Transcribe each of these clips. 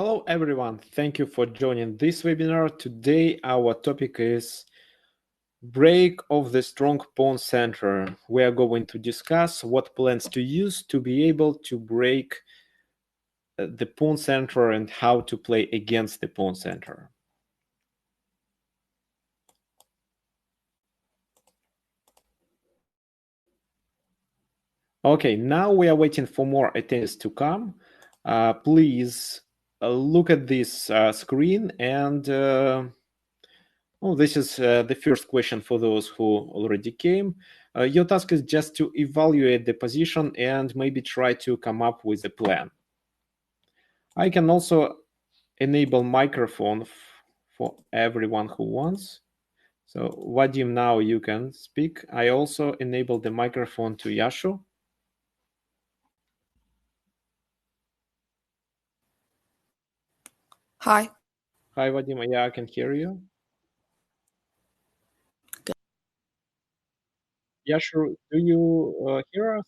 Hello everyone, thank you for joining this webinar. Today our topic is break of the strong pawn center. We are going to discuss what plans to use to be able to break the pawn center and how to play against the pawn center. Okay, now we are waiting for more attendees to come. Please look at this screen and this is the first question for those who already came. Your task is just to evaluate the position and maybe try to come up with a plan. I can also enable microphone for everyone who wants. So Vadim, now you can speak. I also enable the microphone to Yashu. Hi. Hi, Vadim. Yeah, I can hear you. Good. Yashu, do you hear us?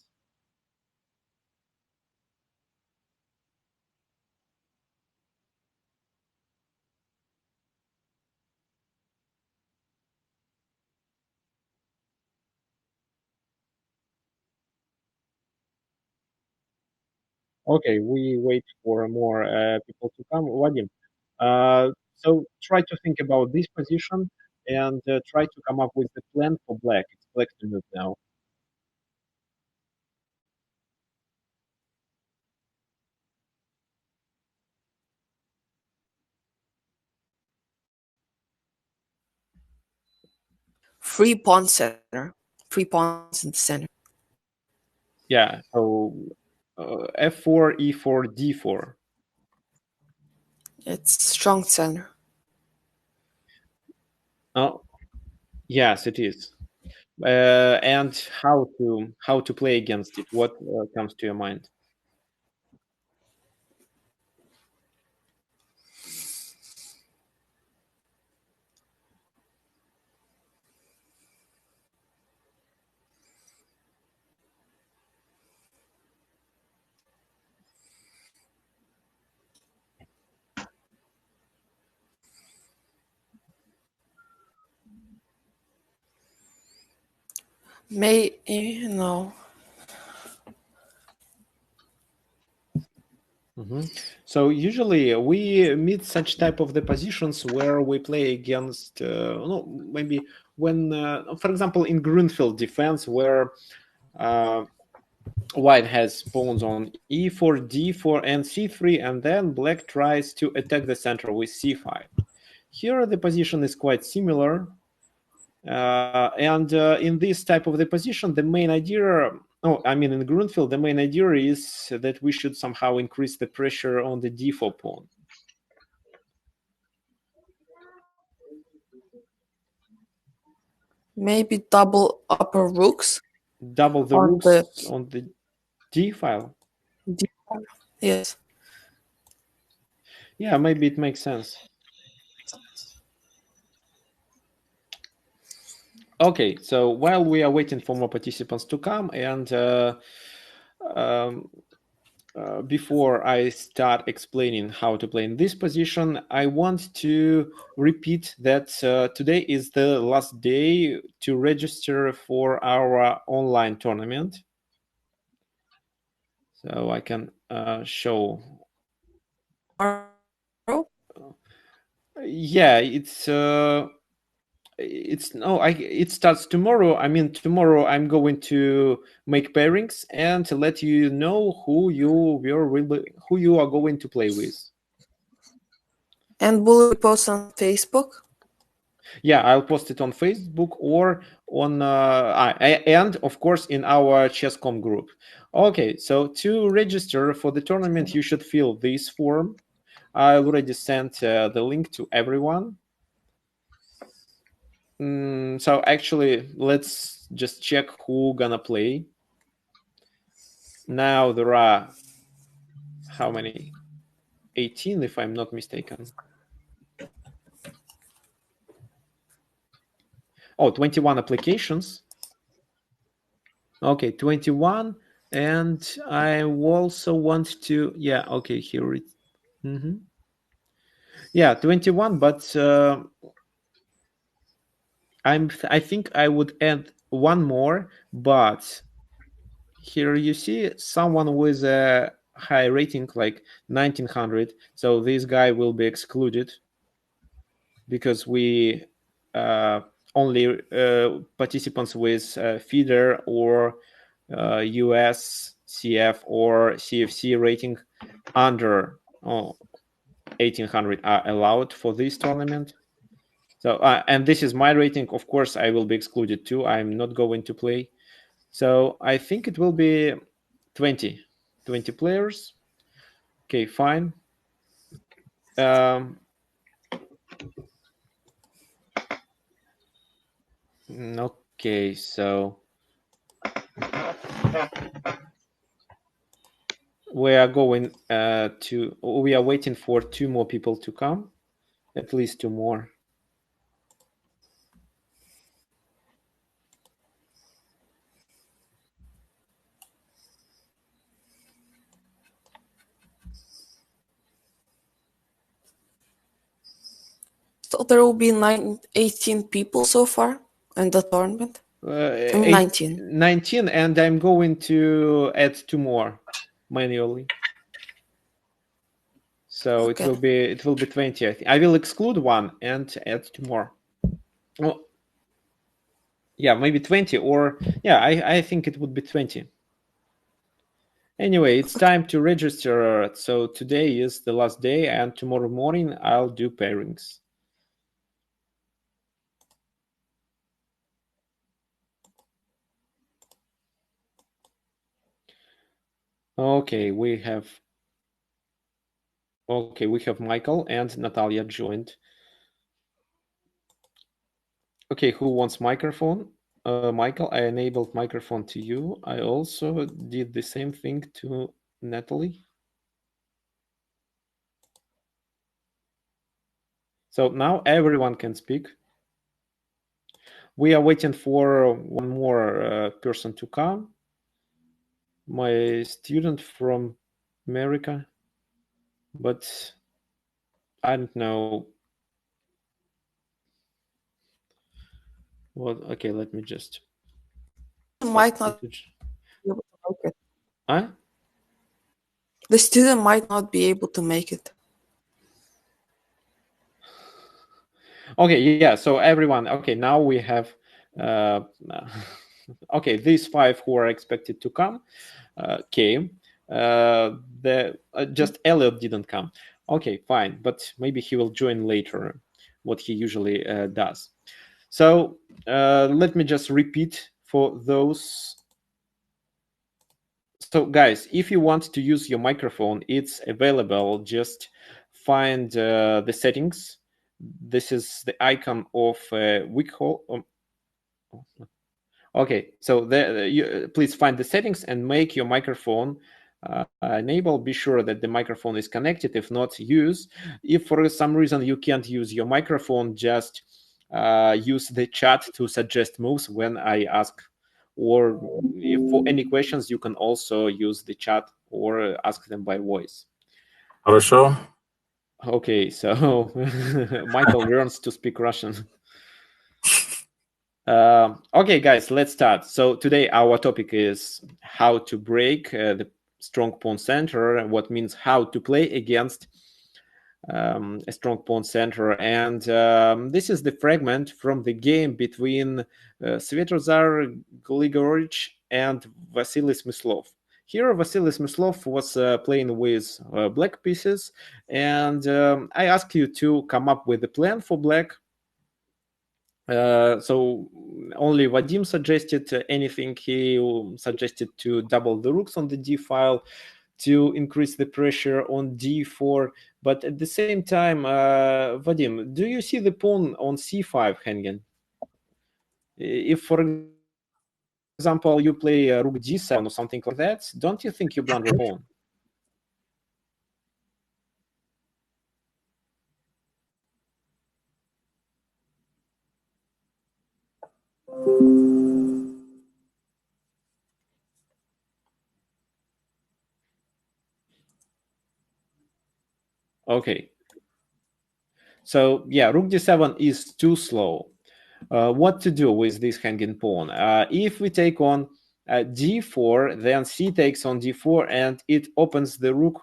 Okay, we wait for more people to come. Vadim, so try to think about this position and try to come up with a plan for black. It's black to move now. Free pawn center. Free pawns in the center. Yeah, so f4, e4, d4. It's strong center. Oh, yes, it is. And how to play against it? What comes to your mind? No. So usually we meet such type of the positions where we play against, maybe when, for example, in Grunfeld defense, where white has pawns on e4, d4, and c3, and then black tries to attack the center with c5. Here the position is quite similar. And in this type of the position, the main idea, in Grunfeld, the main idea is that we should somehow increase the pressure on the d4 pawn. Maybe double upper rooks. Double the rooks on the d file. D file. Yes. Yeah, maybe it makes sense. Okay, so while we are waiting for more participants to come, and before I start explaining how to play in this position, I want to repeat that today is the last day to register for our online tournament. So I can show. Yeah, it starts tomorrow. Tomorrow I'm going to make pairings and let you know who you are going to play with. And will you post on Facebook? Yeah, I'll post it on Facebook or on and of course in our Chess.com group. Okay, so to register for the tournament, you should fill this form. I already sent the link to everyone. So actually, let's just check who gonna play. Now there are how many? 18, if I'm not mistaken. Oh, 21 applications. Okay, 21. And I also want to, yeah, okay, here it. Yeah, 21, but I think I would add one more, but here you see someone with a high rating like 1900, so this guy will be excluded because we only participants with feeder or US CF or CFC rating under 1800 are allowed for this tournament. So and this is my rating. Of course, I will be excluded too. I'm not going to play. So I think it will be 20, 20 players. Okay, fine. Um, okay, so we are going we are waiting for two more people to come, at least two more. So there will be 18 people so far in the tournament. I mean 19. 19, and I'm going to add two more manually. So Okay. it will be 20. I think I will exclude one and add two more. Well, yeah, maybe 20, or yeah, I think it would be 20. Anyway, it's time to register. So today is the last day, and tomorrow morning I'll do pairings. Okay, we have Michael and Natalia joined. Okay, who wants microphone? Michael, I enabled microphone to you. I also did the same thing to Natalie. So now everyone can speak. We are waiting for one more person to come. My student from America, but I don't know what. Okay, let me just Might not be able to make it. Huh? The student might not be able to make it. Okay, yeah. So everyone. Okay, now we have. Uh, okay, these five who are expected to come came. Just Elliot didn't come. Okay, fine, but maybe he will join later, what he usually does. So let me just repeat for those. So guys, if you want to use your microphone, it's available. Just find the settings. This is the icon of Wickhole. Okay, so please find the settings and make your microphone enable. Be sure that the microphone is connected. If not, use. If for some reason you can't use your microphone, just use the chat to suggest moves when I ask. Or if for any questions, you can also use the chat or ask them by voice. Хорошо. Okay, so Michael learns to speak Russian. Okay, guys, let's start. So today our topic is how to break the strong pawn center, what means how to play against a strong pawn center. And this is the fragment from the game between Svetozar Grigorich and Vasily Smyslov. Here, Vasily Smyslov was playing with black pieces, and I ask you to come up with a plan for black. So only Vadim suggested anything. He suggested to double the rooks on the d file to increase the pressure on d4. But at the same time, Vadim, do you see the pawn on c5 hanging? If, for example, you play rook d7 or something like that, don't you think you blunder a pawn? Okay. So yeah, rook d7 is too slow. What to do with this hanging pawn? If we take on d4, then c takes on d4, and it opens the rook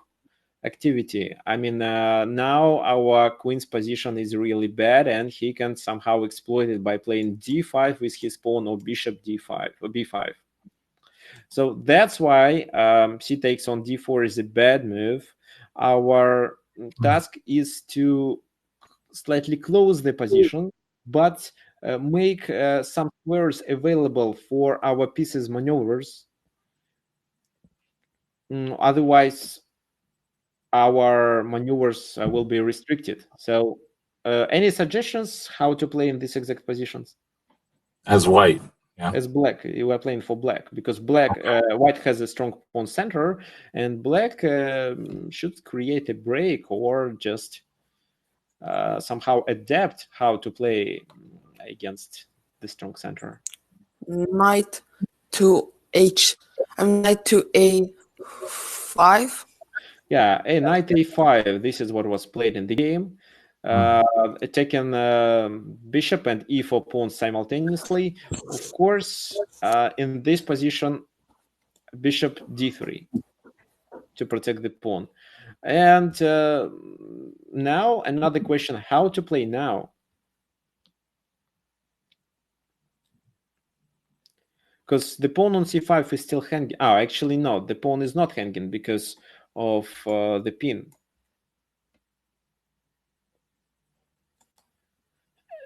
activity. I mean, now our queen's position is really bad, and he can somehow exploit it by playing d5 with his pawn, or bishop d5 or b5. So that's why c takes on d4 is a bad move. Our task is to slightly close the position, but make some squares available for our pieces maneuvers. Otherwise, our maneuvers will be restricted. So any suggestions how to play in these exact positions? As white, yeah. As black, you are playing for black, because black, white has a strong pawn center, and black should create a break or just somehow adapt how to play against the strong center. Knight to knight to a5. Yeah, a knight a5. This is what was played in the game. Taking bishop and e4 pawns simultaneously. Of course, in this position, bishop d3 to protect the pawn. And now another question: how to play now? Because the pawn on c5 is still hanging. Oh, actually, no, the pawn is not hanging because of the pin.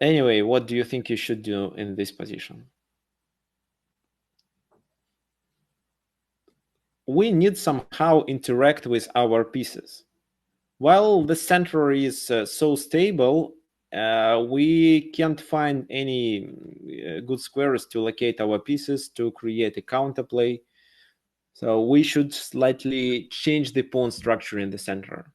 Anyway, what do you think you should do in this position? We need somehow interact with our pieces. While the center is so stable, we can't find any good squares to locate our pieces to create a counterplay. So we should slightly change the pawn structure in the center.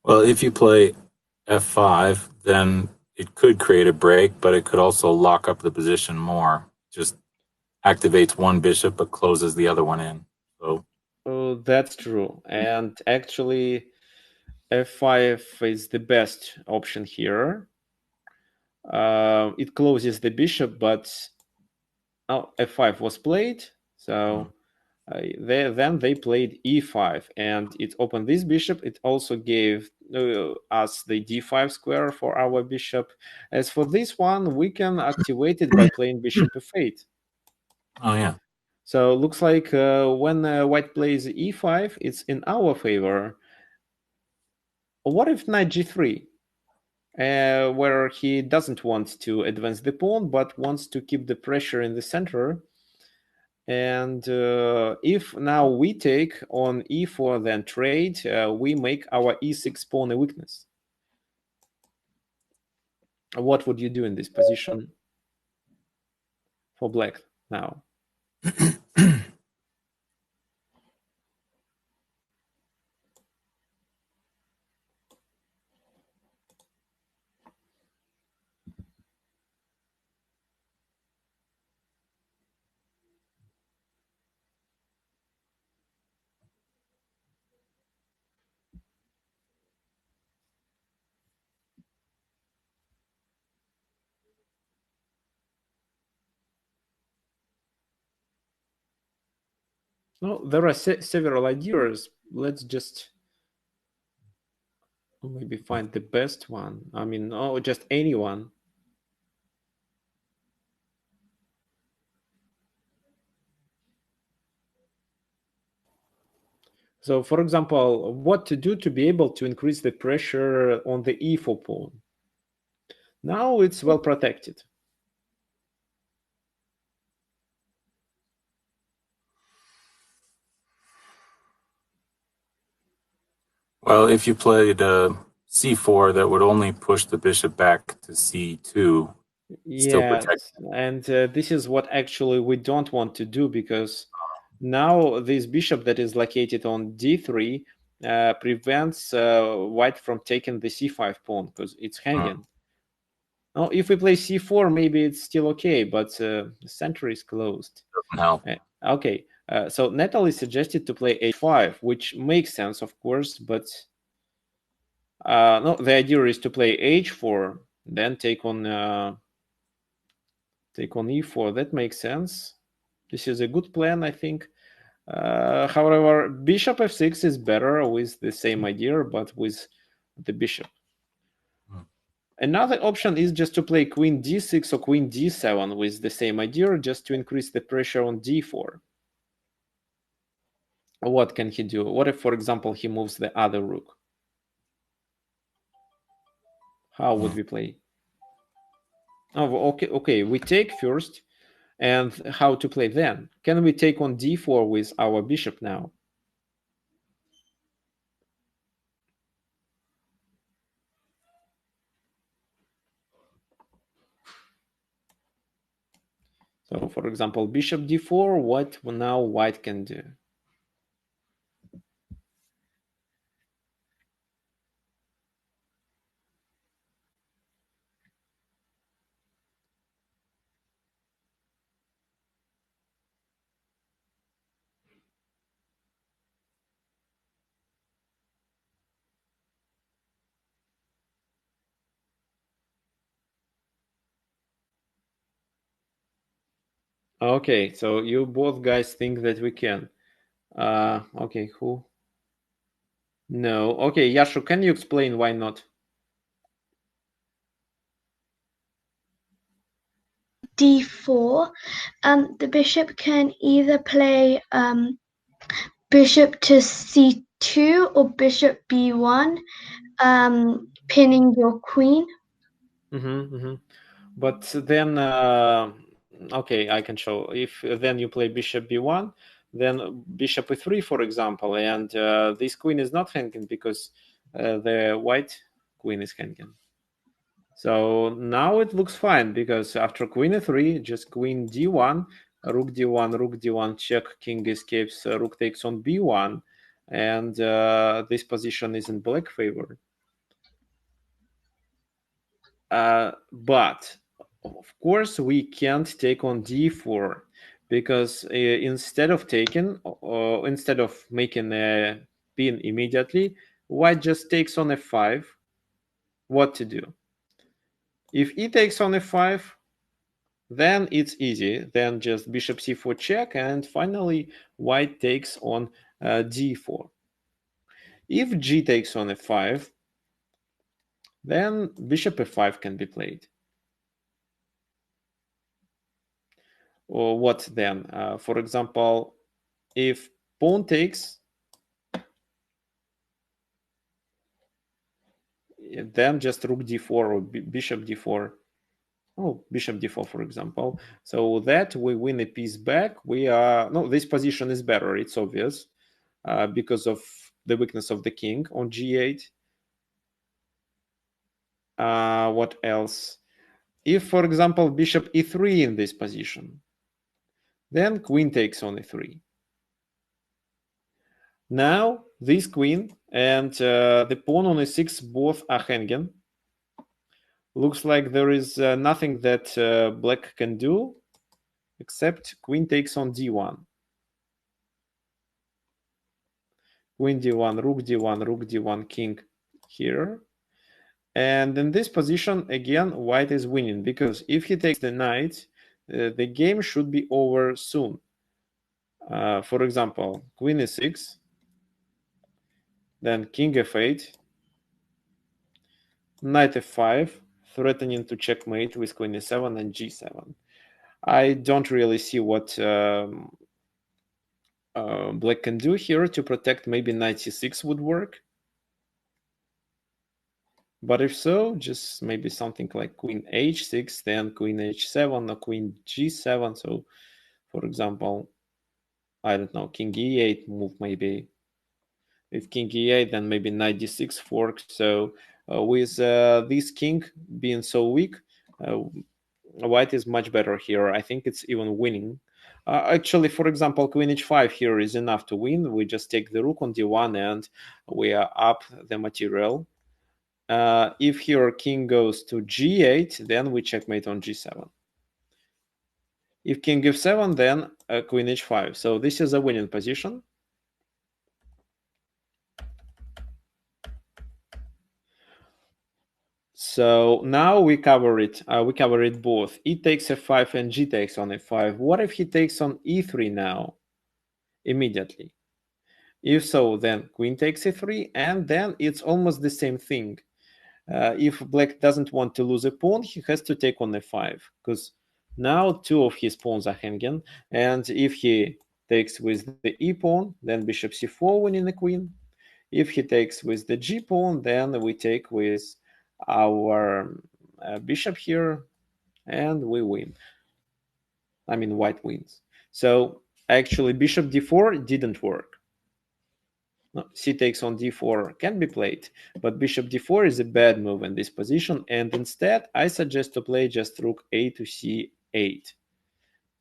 Well, if you play f5, then it could create a break, but it could also lock up the position more. Just activates one bishop but closes the other one in. So that's true. And actually, f5 is the best option here. It closes the bishop, but f5 was played. So then they played e5, and it opened this bishop. It also gave us the d5 square for our bishop. As for this one, we can activate it by playing bishop f8. Oh, yeah. So looks like when white plays e5, it's in our favor. What if knight g3? Where he doesn't want to advance the pawn, but wants to keep the pressure in the center. And if now we take on e4, then trade, we make our e6 pawn a weakness. What would you do in this position for black now? No, there are several ideas. Let's just maybe find the best one. I mean, just anyone. So, for example, what to do to be able to increase the pressure on the e4 pawn? Now it's well protected. Well, if you played c4, that would only push the bishop back to c2. Still protected. And this is what actually we don't want to do, because now this bishop that is located on d3 prevents white from taking the c5 pawn because it's hanging. Oh, if we play c4, maybe it's still okay, but the center is closed. Doesn't help. Okay, so Natalie suggested to play h5, which makes sense, of course, but no, the idea is to play h4, then take on e4. That makes sense. This is a good plan, I think. However, bishop f6 is better with the same idea, but with the bishop. Another option is just to play queen d6 or queen d7 with the same idea, just to increase the pressure on d4. What can he do? What if, for example, he moves the other rook? How would we play? Oh, okay. We take first, and how to play then? Can we take on d4 with our bishop now? So, for example, bishop d4, what now white can do? Okay, so you both guys think that we can. Okay, who? No. Okay, Yashu, can you explain why not? d4, the bishop can either play bishop to c2 or bishop b1, pinning your queen. But then, okay, I can show. If then you play bishop b1, then bishop e3, for example, and this queen is not hanging because the white queen is hanging. So now it looks fine because after queen e3, just queen d1, rook d1, rook d1, check, king escapes, rook takes on b1, and this position is in black favor. But of course we can't take on d4 because instead of making a pin immediately, white just takes on f5. What to do? If he takes on f5, then it's easy. Then just bishop c4 check, and finally white takes on d4. If g takes on f5, then bishop f5 can be played. Or what then? For example, if pawn takes, then just rook d4 or bishop d4. Oh, bishop d4, for example. So that we win a piece back. This position is better. It's obvious because of the weakness of the king on g8. What else? If, for example, bishop e3 in this position, then queen takes on e3. Now this queen and the pawn on e6 both are hanging. Looks like there is nothing that black can do except queen takes on d1. Queen d1, rook d1, rook d1, king here. And in this position, again, white is winning because if he takes the knight, the game should be over soon. For example, queen e6, then king f8, knight f5, threatening to checkmate with queen e7 and g7. I don't really see what black can do here to protect. Maybe knight c6 would work. But if so, just maybe something like queen h6, then queen h7 or queen g7. So, for example, I don't know, king e8 move maybe. If king e8, then maybe knight d6 fork. So with this king being so weak, white is much better here. I think it's even winning. Actually, for example, queen h5 here is enough to win. We just take the rook on d1 and we are up the material. if your king goes to g8, then we checkmate on g7. If king f7, then queen h5. So this is a winning position. So now we cover it. We cover it both. E takes f5 and g takes on f5. What if he takes on e3 now? Immediately. If so, then queen takes e3, and then it's almost the same thing. If black doesn't want to lose a pawn, he has to take on f5, because now two of his pawns are hanging, and if he takes with the e pawn, then bishop c4 winning the queen. If he takes with the g pawn, then we take with our bishop here, and we win. I mean, white wins. So actually, bishop d4 didn't work. No, c takes on d4 can be played, but bishop d4 is a bad move in this position, and instead I suggest to play just rook a to c8.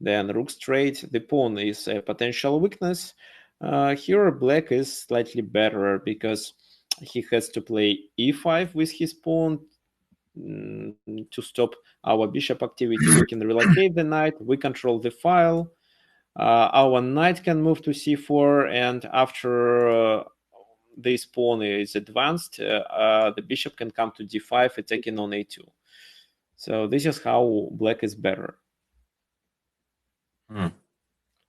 Then rook straight, the pawn is a potential weakness. Here black is slightly better because he has to play e5 with his pawn to stop our bishop activity. We can relocate the knight, we control the file. Our knight can move to c4, and after this pawn is advanced, the bishop can come to d5, attacking on a2. So this is how black is better.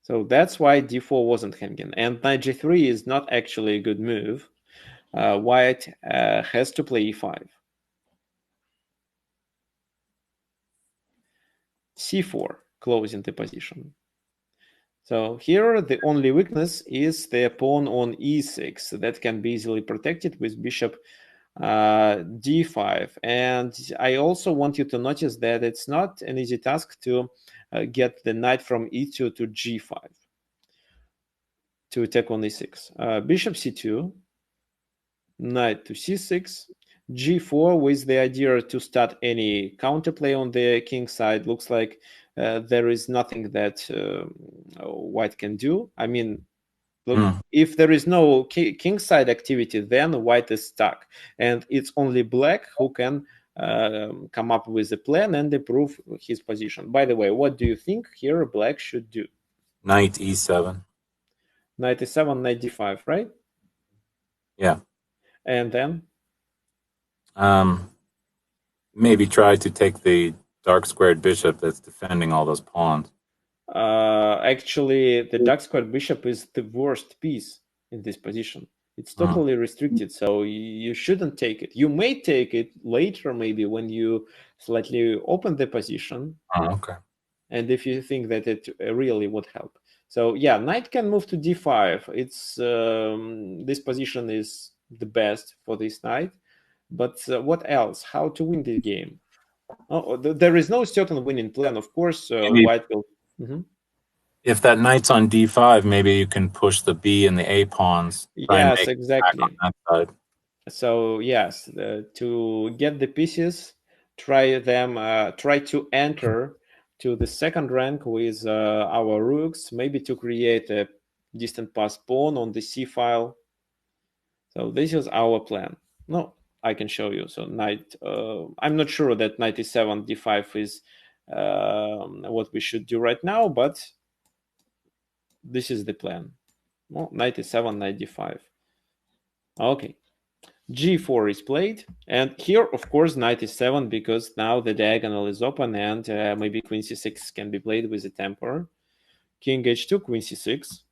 So that's why d4 wasn't hanging. And knight g3 is not actually a good move. White has to play e5. c4, closing the position. So here the only weakness is the pawn on e6 that can be easily protected with bishop d5. And I also want you to notice that it's not an easy task to get the knight from e2 to g5 to attack on e6. Bishop c2, knight to c6, g4 with the idea to start any counterplay on the king side. Looks like there is nothing that white can do. I mean, look, if there is no king side activity, then white is stuck, and it's only black who can come up with a plan and improve his position. By the way, what do you think here black should do? Knight e7. Knight e7, knight d5, right? Yeah. And then? Maybe try to take the dark squared bishop that's defending all those pawns. Actually, the dark squared bishop is the worst piece in this position. It's totally restricted, so you shouldn't take it. You may take it later, maybe when you slightly open the position. Okay. And if you think that it really would help. So yeah, knight can move to d5. It's this position is the best for this knight. But what else? How to win this game? Oh, there is no certain winning plan. Of course, white will. If that knight's on d5, maybe you can push the b and the a pawns. Yes, exactly. On that side. So yes, to get the pieces, try to enter to the second rank with our rooks, maybe to create a distant pass pawn on the c file. So this is our plan. No, I can show you. So knight, I'm not sure that knight e7 d5 is what we should do right now, but this is the plan. Well, knight e7, knight d5. Okay. g4 is played, and here of course knight e7, because now the diagonal is open, and maybe queen c6 can be played with a temper. King h2, queen c6.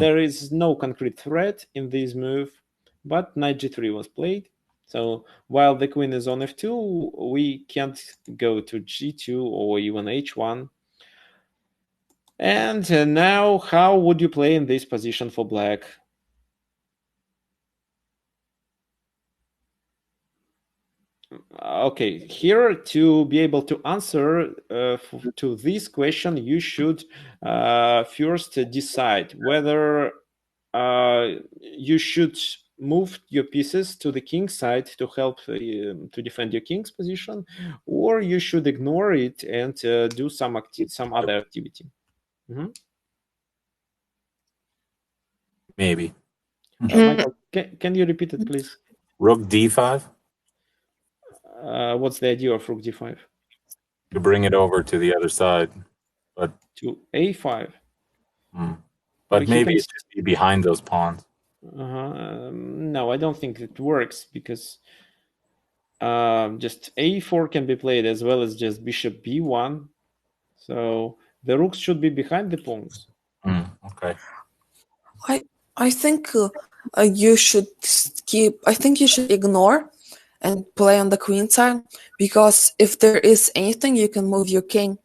There is no concrete threat in this move, but knight g3 was played. So while the queen is on f2, we can't go to g2 or even h1. And now, how would you play in this position for black? Okay, here to be able to answer to this question, you should first decide whether you should move your pieces to the king side to help to defend your king's position, or you should ignore it and do some other activity. Maybe. Michael, can you repeat it, please? Rook d5? What's the idea of rook d5? To bring it over to the other side, but To a5. But he maybe can it should be behind those pawns. No, I don't think it works because just a4 can be played as well as just bishop b1. So the rooks should be behind the pawns. Okay. I think you should keep. I think you should ignore and play on the queen side, because if there is anything, you can move your king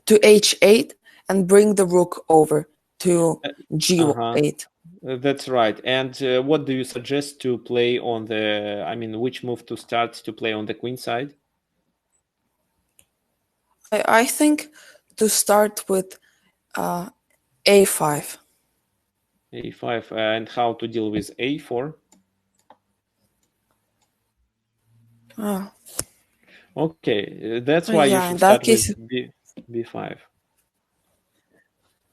to h8 and bring the rook over to g8. That's right. And what do you suggest to play on the? I mean, which move to start to play on the queen side? I think to start with a5. A5, and how to deal with a4? Okay, that's why you should start with b5.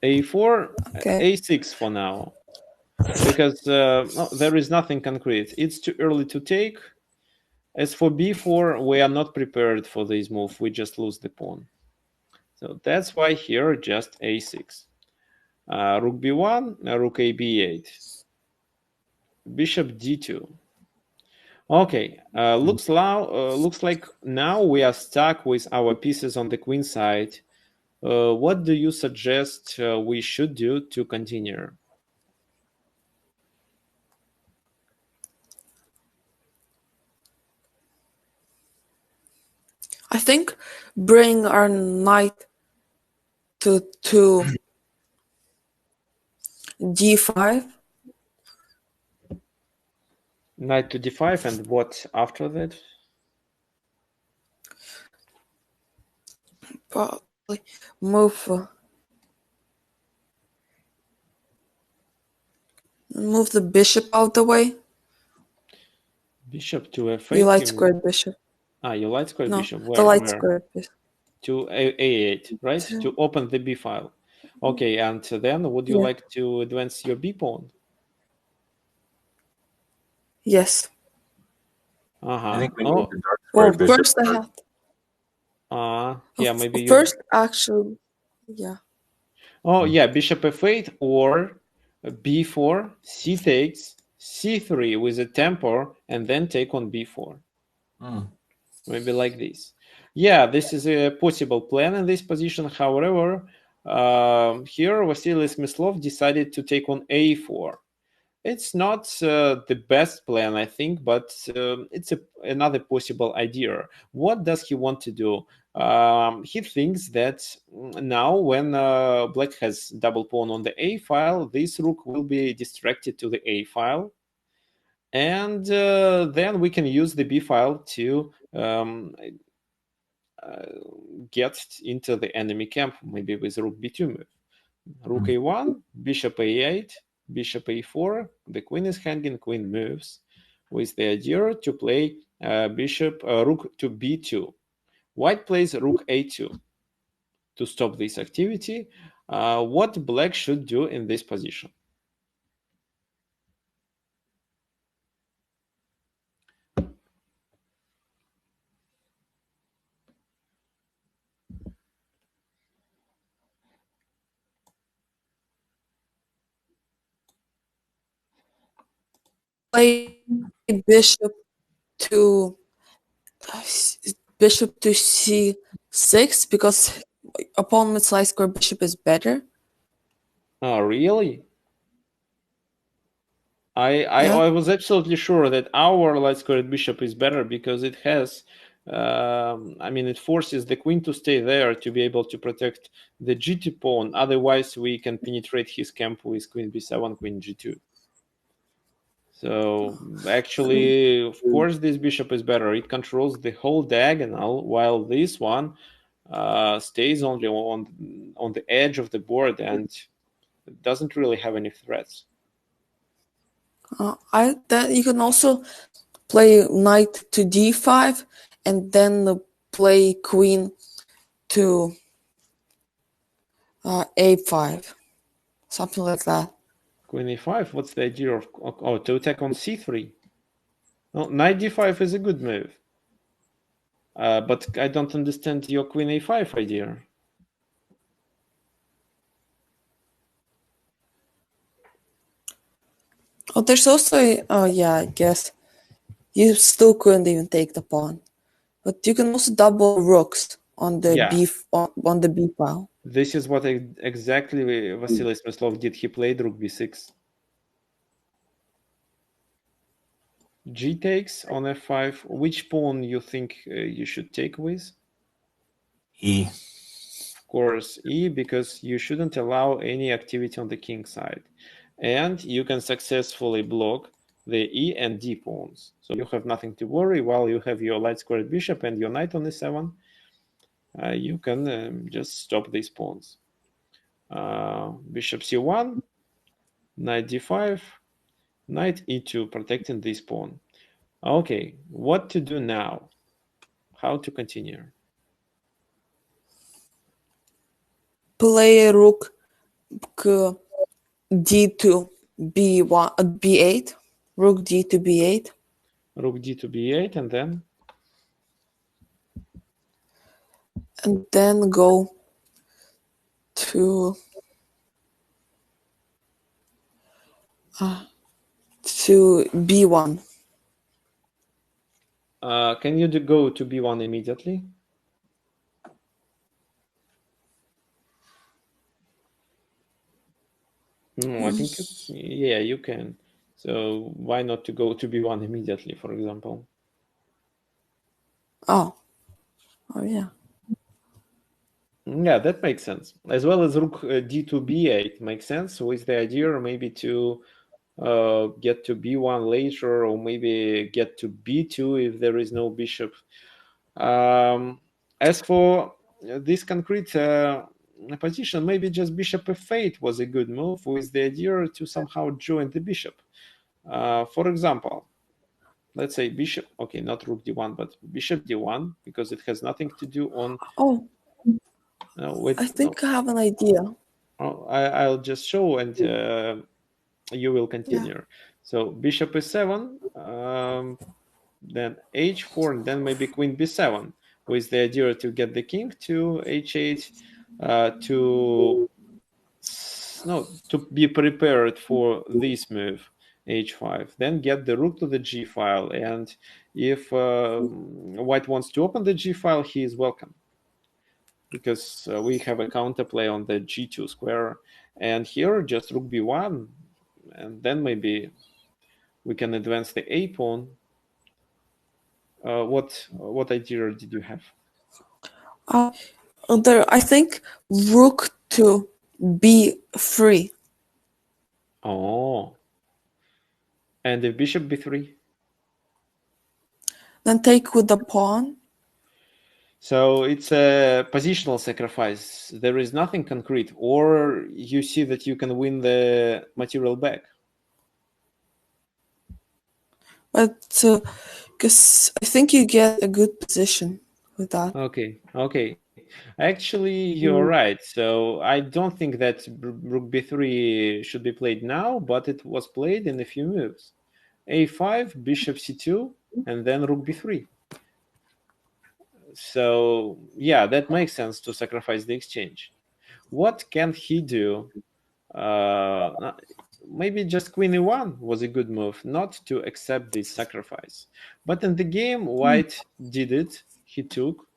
a4, Okay. a6 for now, because there is nothing concrete. It's too early to take. As for b4, we are not prepared for this move. We just lose the pawn. So that's why here just a6. Rook b1, rook a b8. Bishop d2. Okay, looks like now we are stuck with our pieces on the queen side. What do you suggest we should do to continue? I think bring our knight to d5. Knight to d5, and what after that? Probably move the bishop out the way. Bishop to f8. You light squared bishop. You light squared bishop. The light squared bishop. To a8, right? To open the b file. Okay, and then would you like to advance your b pawn? Yes. I think we need the dark squared Well, bishop. first I have. Maybe first actually, yeah. Oh yeah, bishop f8 or b4, c takes, c3 with a tempo, and then take on b4. Maybe like this. Yeah, this is a possible plan in this position. However, here Vasily Smyslov decided to take on a4. It's not the best plan, I think, but it's another possible idea. What does he want to do? He thinks that now when black has double pawn on the a file, this rook will be distracted to the a file. And then we can use the b file to get into the enemy camp, maybe with rook b2 move. Rook a1, bishop a8, bishop a4, the queen is hanging, queen moves, with the idea to play rook to b2. White plays rook a2 to stop this activity. What black should do in this position? Play bishop to c6 because opponent's light square bishop is better. Oh, really? I was absolutely sure that our light squared bishop is better because it has, it forces the queen to stay there to be able to protect the g2 pawn. Otherwise, we can penetrate his camp with queen b7, queen g2. So actually, of course, this bishop is better. It controls the whole diagonal, while this one stays only on the edge of the board and doesn't really have any threats. You can also play knight to d5 and then play queen to a5, something like that. Queen a5. What's the idea of to attack on c3? No, knight d5 is a good move. But I don't understand your queen a5 idea. Oh, there's also yeah, I guess you still couldn't even take the pawn, but you can also double rooks on the on the b file. This is what exactly Vasily Smyslov did. He played rook b6. G takes on f5. Which pawn you think you should take with? E. Of course, E, because you shouldn't allow any activity on the king side. And you can successfully block the E and D pawns. So you have nothing to worry while you have your light squared bishop and your knight on e7. You can just stop these pawns. Bishop c1, knight d5, knight e2, protecting this pawn. Okay, what to do now? How to continue? Play rook d2 b1 b8, rook d to b8. Rook d to b8, and then go to b1. Can you go to b1 immediately? No, I think yeah, you can. So why not to go to b1 immediately, for example? Oh yeah. Yeah, that makes sense. As well as rook d to b8 makes sense with the idea maybe to get to b1 later, or maybe get to b2 if there is no bishop. As for this concrete position, maybe just bishop f8 was a good move with the idea to somehow join the bishop. For example, let's say bishop, okay, not rook d1, but bishop d1, because it has nothing to do on... Oh, wait, I think I have an idea. I'll just show and you will continue. Yeah. So bishop e7, then h4, and then maybe queen b7, with the idea to get the king to h8, to be prepared for this move, h5, then get the rook to the g file, and if white wants to open the g file, he is welcome, because we have a counterplay on the g2 square, and here just rook b1, and then maybe we can advance the a pawn. What idea did you have? I think rook to b3. Oh, and if bishop b3? Then take with the pawn. So it's a positional sacrifice. There is nothing concrete, or you see that you can win the material back. But because I think you get a good position with that. Okay. Actually, you're right. So I don't think that rook b3 should be played now, but it was played in a few moves. a5, bishop c2, and then rook b3. So yeah, that makes sense to sacrifice the exchange. What can he do? Maybe just queen e1 was a good move, not to accept this sacrifice. But in the game, white did it. He took,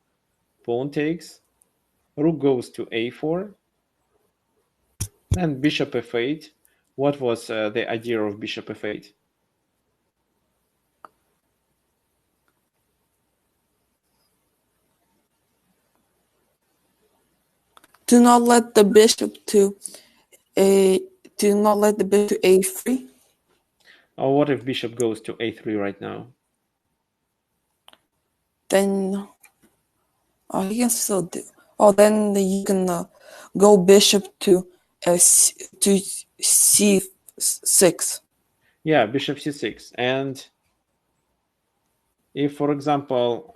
pawn takes, rook goes to a4, then bishop f8. What was the idea of bishop f8? Do not let the bishop to a3. Or what if bishop goes to a3 right now? Then you can still do. Then you can go bishop to c6. Yeah, bishop c6. And if, for example,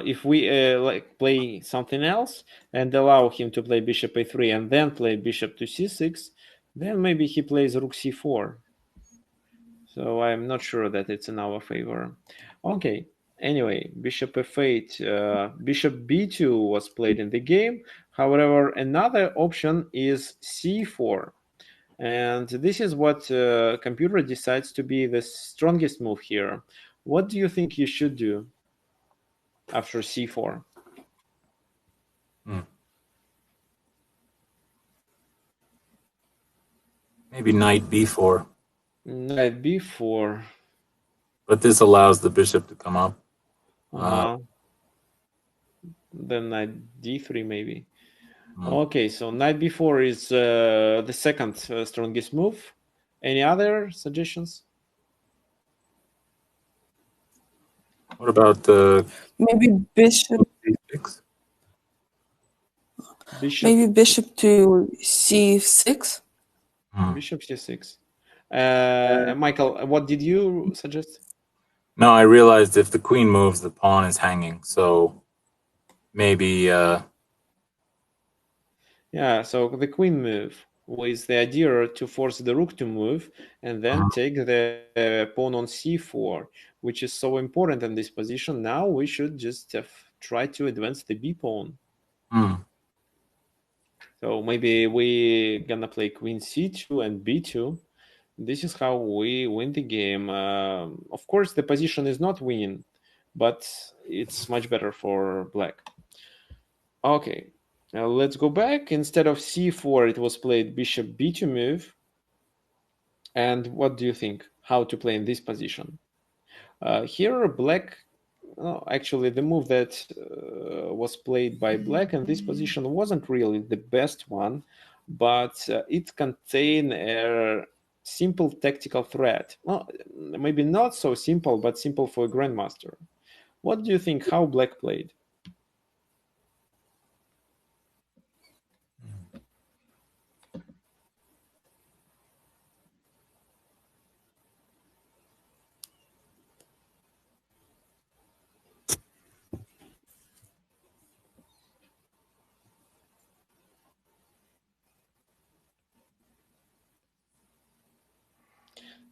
if we play something else and allow him to play bishop a3 and then play bishop to c6, then maybe he plays rook c4. So I'm not sure that it's in our favor. Okay, Anyway, bishop f8, bishop b2 was played in the game. However, another option is c4. And this is what computer decides to be the strongest move here. What do you think you should do after c4? Maybe knight b4. Knight b4. But this allows the bishop to come up. Then knight d3 maybe. Okay, so knight b4 is the second strongest move. Any other suggestions? What about the Maybe bishop. c6? Maybe bishop to c6. Bishop c6. Michael, what did you suggest? No, I realized if the queen moves, the pawn is hanging. So maybe. Yeah, so the queen move with the idea to force the rook to move and then take the pawn on c4, which is so important in this position. Now we should just try to advance the b pawn. So maybe we gonna play queen c2 and b2. This is how we win the game. Of course, the position is not winning, but it's much better for black. Okay, now let's go back. Instead of c4, it was played bishop b2 move. And what do you think? How to play in this position? Here, black, actually, the move that was played by black in this position wasn't really the best one, but it contained a simple tactical threat. Well, maybe not so simple, but simple for a grandmaster. What do you think? How black played?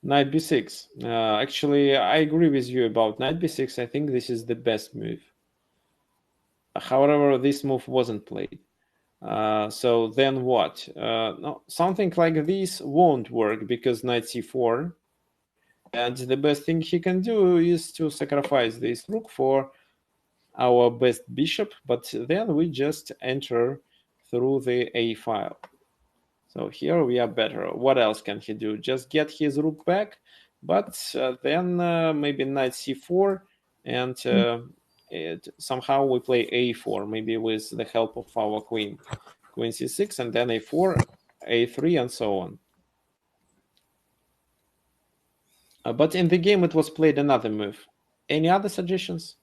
Knight b6. Actually, I agree with you about knight b6. I think this is the best move. However, this move wasn't played. So then what? No, something like this won't work because knight c4. And the best thing he can do is to sacrifice this rook for our best bishop. But then we just enter through the a file. So here we are better. What else can he do? Just get his rook back, but then maybe knight c4, and somehow we play a4, maybe with the help of our queen. Queen c6, and then a4, a3, and so on. But in the game, it was played another move. Any other suggestions?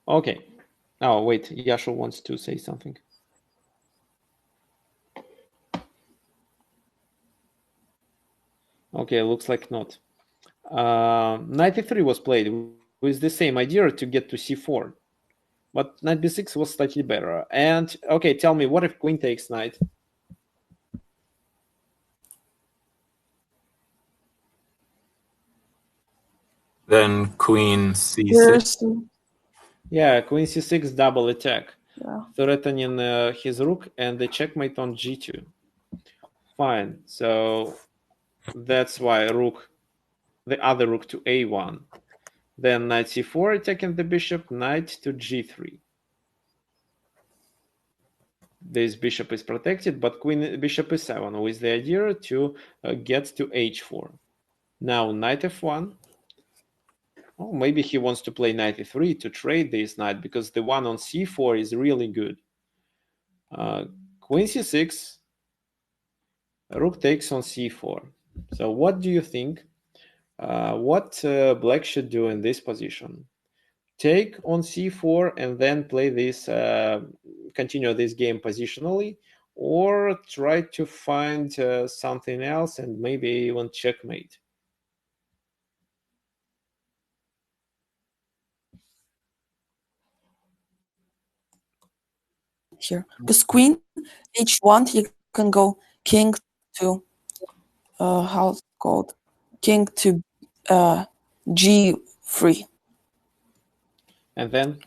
Okay. Oh, wait. Yasho wants to say something. Okay, looks like not. Knight e3 was played with the same idea to get to c4. But knight b6 was slightly better. And, okay, tell me, what if queen takes knight? Then queen c6. Yeah, queen c6 double attack. Yeah. Threatening his rook and the checkmate on g2. Fine. So that's why the other rook to a1. Then knight c4 attacking the bishop, knight to g3. This bishop is protected, but bishop e7 with the idea to get to h4. Now knight f1. Oh, maybe he wants to play knight e3 to trade this knight because the one on c4 is really good. Queen c6. Rook takes on c4. So what do you think? What black should do in this position? Take on c4 and then play this, continue this game positionally, or try to find something else and maybe even checkmate. Here, because queen h1, you can go king to how's it called? King to g3. And then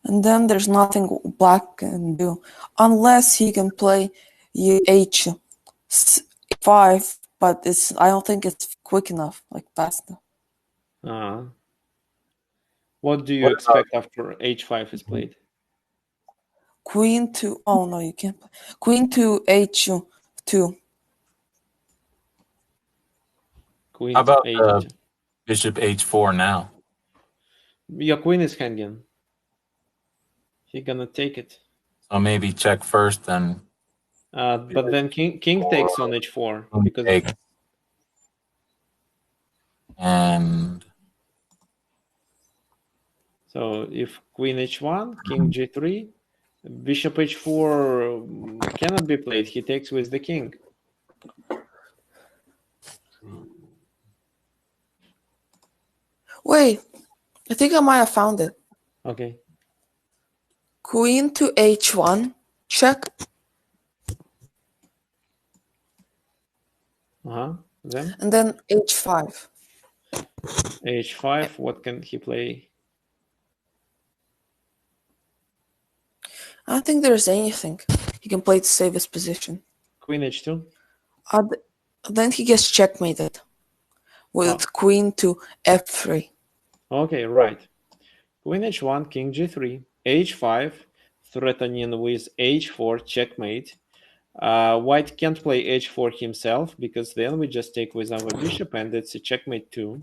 And then there's nothing black can do unless he can play h5, but I don't think it's quick enough, like fast enough. What do you What about- expect after h5 is played? Queen to no, you can't play. Queen to h2. Queen How to about h2. bishop h4 now? Your queen is hanging. He gonna take it. So maybe check first, then But then king takes on h4 because take. And so if queen h1, king g3, bishop h4 cannot be played. He takes with the king. Wait, I think I might have found it. Okay. Queen to h1, check. Then And then h5. h5. What can he play? I don't think there's anything he can play to save his position. Queen h2. Then he gets checkmated with queen to f3. Okay, right. Queen h1, king g3, h5, threatening with h4, checkmate. White can't play h4 himself because then we just take with our bishop and it's a checkmate too.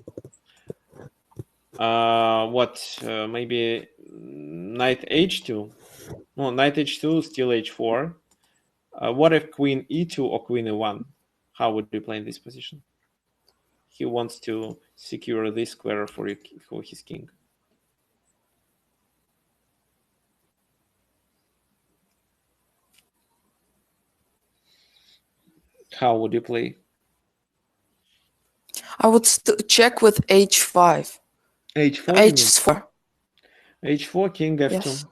Maybe knight h2? No, knight h2, still h4. What if queen e2 or queen e1? How would you play in this position? He wants to secure this square for his king. How would you play? I would check with h5. h4? h4. h4, king f2. Yes.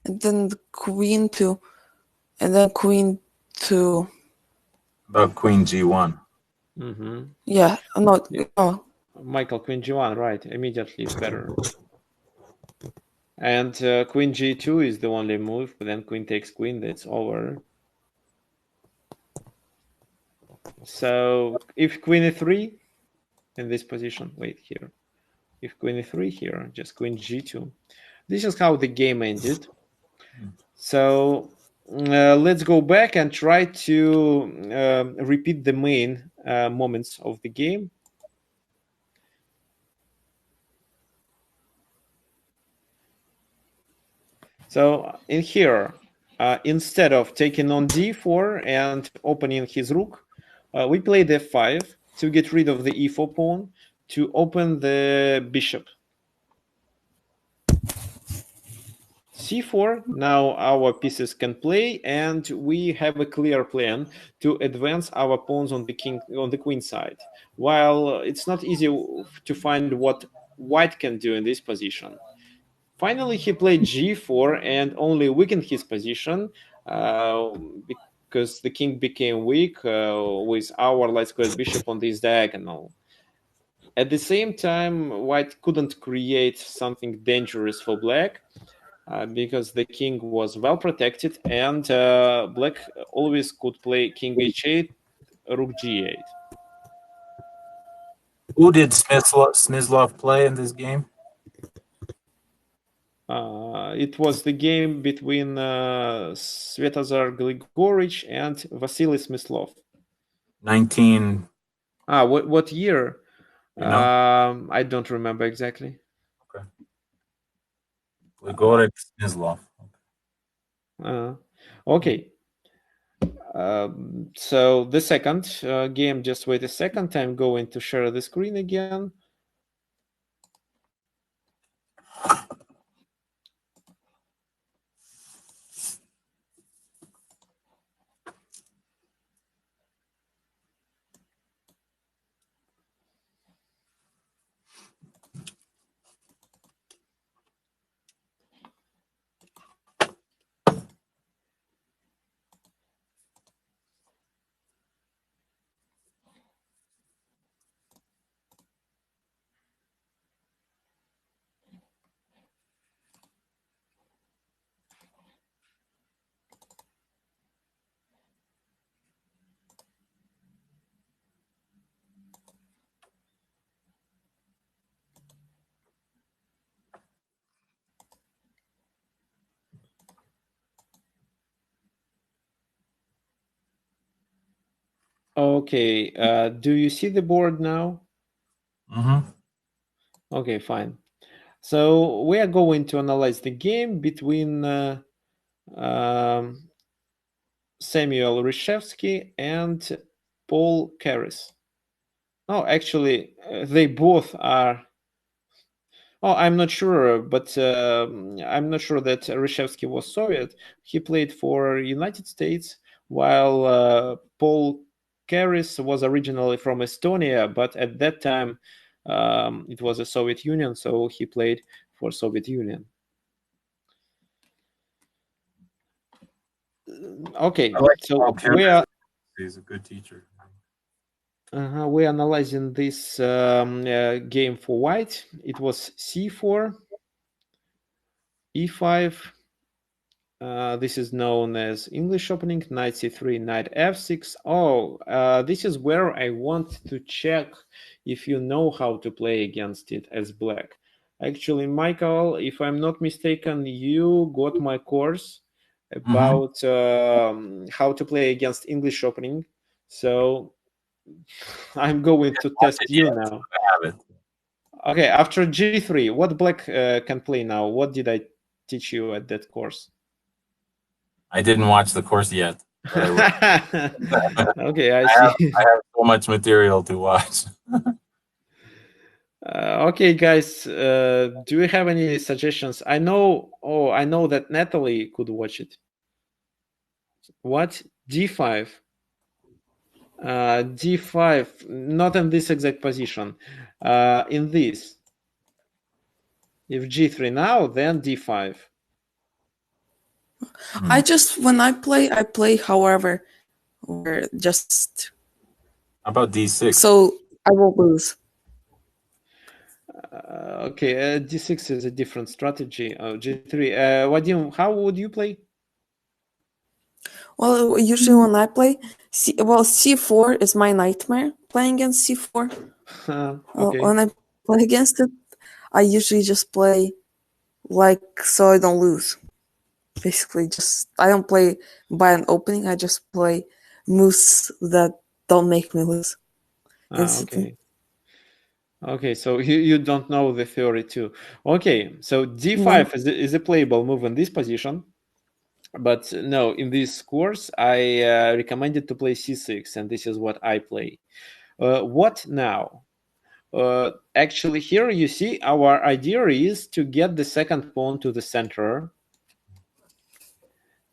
And then the queen to, and then queen to. about queen g1. Mm-hmm. Yeah, no. Michael, queen g1, right? Immediately is better. And queen g2 is the only move, but then queen takes queen, that's over. So if queen e3 in this position, wait here. If queen e3 here, just queen g2. This is how the game ended. So let's go back and try to repeat the main moments of the game. So in here, instead of taking on d4 and opening his rook, we played f5 to get rid of the e4 pawn to open the bishop. c4, now our pieces can play, and we have a clear plan to advance our pawns on the queen side. While it's not easy to find what white can do in this position. Finally, he played g4 and only weakened his position because the king became weak with our light squared bishop on this diagonal. At the same time, white couldn't create something dangerous for black because the king was well protected, and black always could play king h8, rook g8. Who did Smyslov play in this game? It was the game between Svetozar Grigorich and Vasily Smyslov. 19. What year? You know? I don't remember exactly. Okay. Grigorich Smyslov. Okay. So the second game, just wait a second. I'm going to share the screen again. Okay, do you see the board now? Mm-hmm. Okay, fine. So we are going to analyze the game between Samuel Reshevsky and Paul Karras. Oh, actually, they both are. Oh, I'm not sure, but I'm not sure that Reshevsky was Soviet. He played for United States, while Paul Karras was originally from Estonia, but at that time it was a Soviet Union, so he played for Soviet Union. Okay, I like so Paul we are. He's a good teacher. We're analyzing this game for white. It was c4, e5. This is known as English opening, knight c3, knight f6. Oh, this is where I want to check if you know how to play against it as black. Actually, Michael, if I'm not mistaken, you got my course about how to play against English opening. So I'm going to test you now. I have it. Okay, after g3, what black can play now? What did I teach you at that course? I didn't watch the course yet, but I will. Okay, I I see. have so much material to watch. Okay, guys, do you have any suggestions? I know that Natalie could watch it. What? D5. D5, not in this exact position. In this. If G3 now, then D5. I just when I play however, or just How about D6? so I will lose. Okay, D6 is a different strategy. G3. Vadim, how would you play? Well, usually when I play, C4 is my nightmare. Playing against C4. Okay. When I play against it, I usually just play so I don't lose. Basically, I don't play by an opening. I just play moves that don't make me lose instantly. Okay, so you don't know the theory too. Okay, so D5 is a playable move in this position. But no, in this course, I recommended to play C6, and this is what I play. What now? Actually, here you see our idea is to get the second pawn to the center.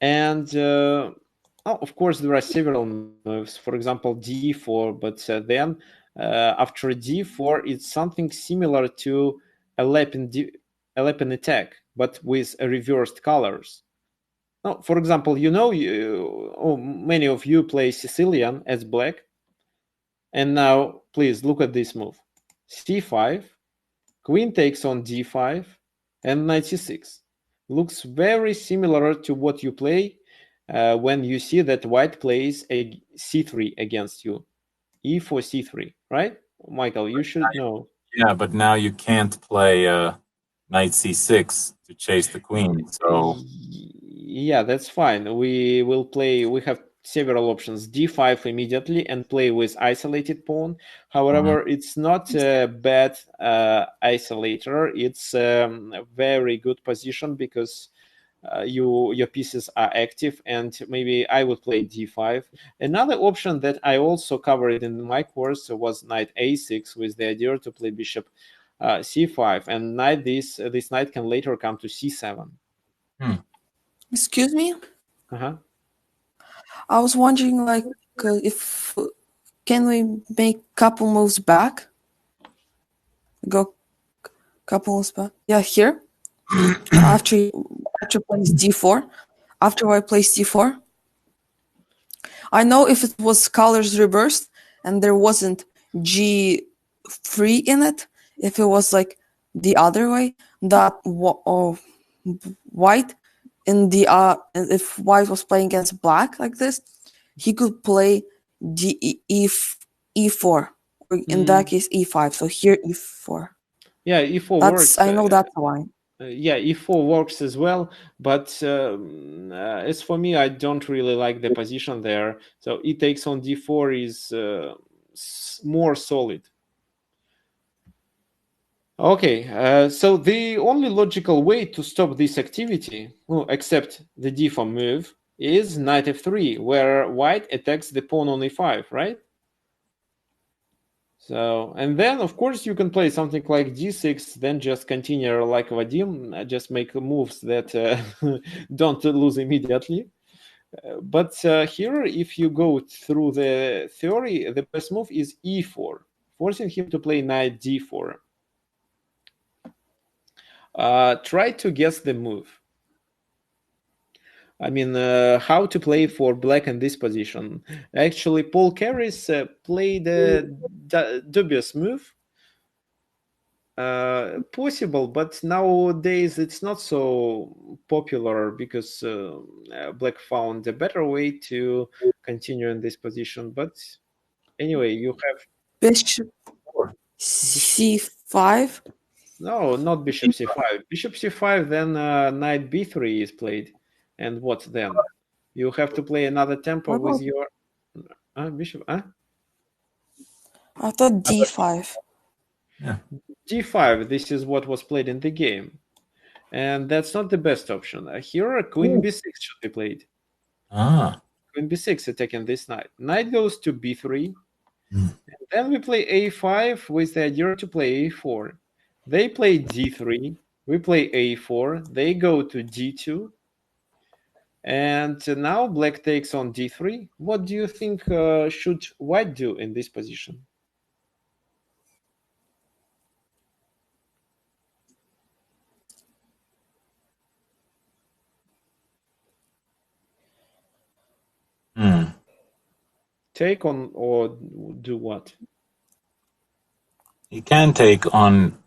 And of course, there are several moves. For example, D4, but then after D4, it's something similar to a Lepin attack, but with reversed colors. Now, for example, many of you play Sicilian as black. And now, please look at this move. C5, queen takes on D5, and knight C6. Looks very similar to what you play when you see that white plays a C3 against you. E4, C3, right? Michael, you should know. Yeah, but now you can't play knight C6 to chase the queen. So yeah, that's fine. We have several options. D5 immediately and play with isolated pawn. However, it's not a bad isolator. It's a very good position because your pieces are active, and maybe I would play D5. Another option that I also covered in my course was knight A6 with the idea to play bishop C5, and this knight can later come to C7. Excuse me? Uh-huh. I was wondering, if can we make couple moves back? Go couple moves back. Yeah, here. after plays D4. After I place D4. I know if it was colors reversed and there wasn't G3 in it, if it was like the other way, that white if white was playing against black like this, he could play E4, or in that case E5. So here E4. Yeah, E4 works. I know that's why. Yeah, e4 works as well, but as for me, I don't really like the position there. So e takes on d4 is more solid. Okay, so the only logical way to stop this activity, except the d4 move, is knight f3, where white attacks the pawn on e5, right? So, and then of course you can play something like d6, then just continue like Vadim, just make moves that don't lose immediately. But here, if you go through the theory, the best move is e4, forcing him to play knight d4. Try to guess the move. I mean, how to play for black in this position. Actually, Paul Carys played a dubious move. Possible, but nowadays it's not so popular because black found a better way to continue in this position. But anyway, you have Bishop c5. no, not bishop c5. Bishop c5, then knight b3 is played, and what then? You have to play another tempo What with about your bishop. I thought d5. d5. This is what was played in the game. And that's not the best option. Here, queen b6 should be played. Queen b6 attacking this knight. Knight goes to b3. And then we play a5 with the idea to play a4. They play d3. We play a4. They go to d2. And now black takes on d3. What do you think should white do in this position? Take on or do what? He can take on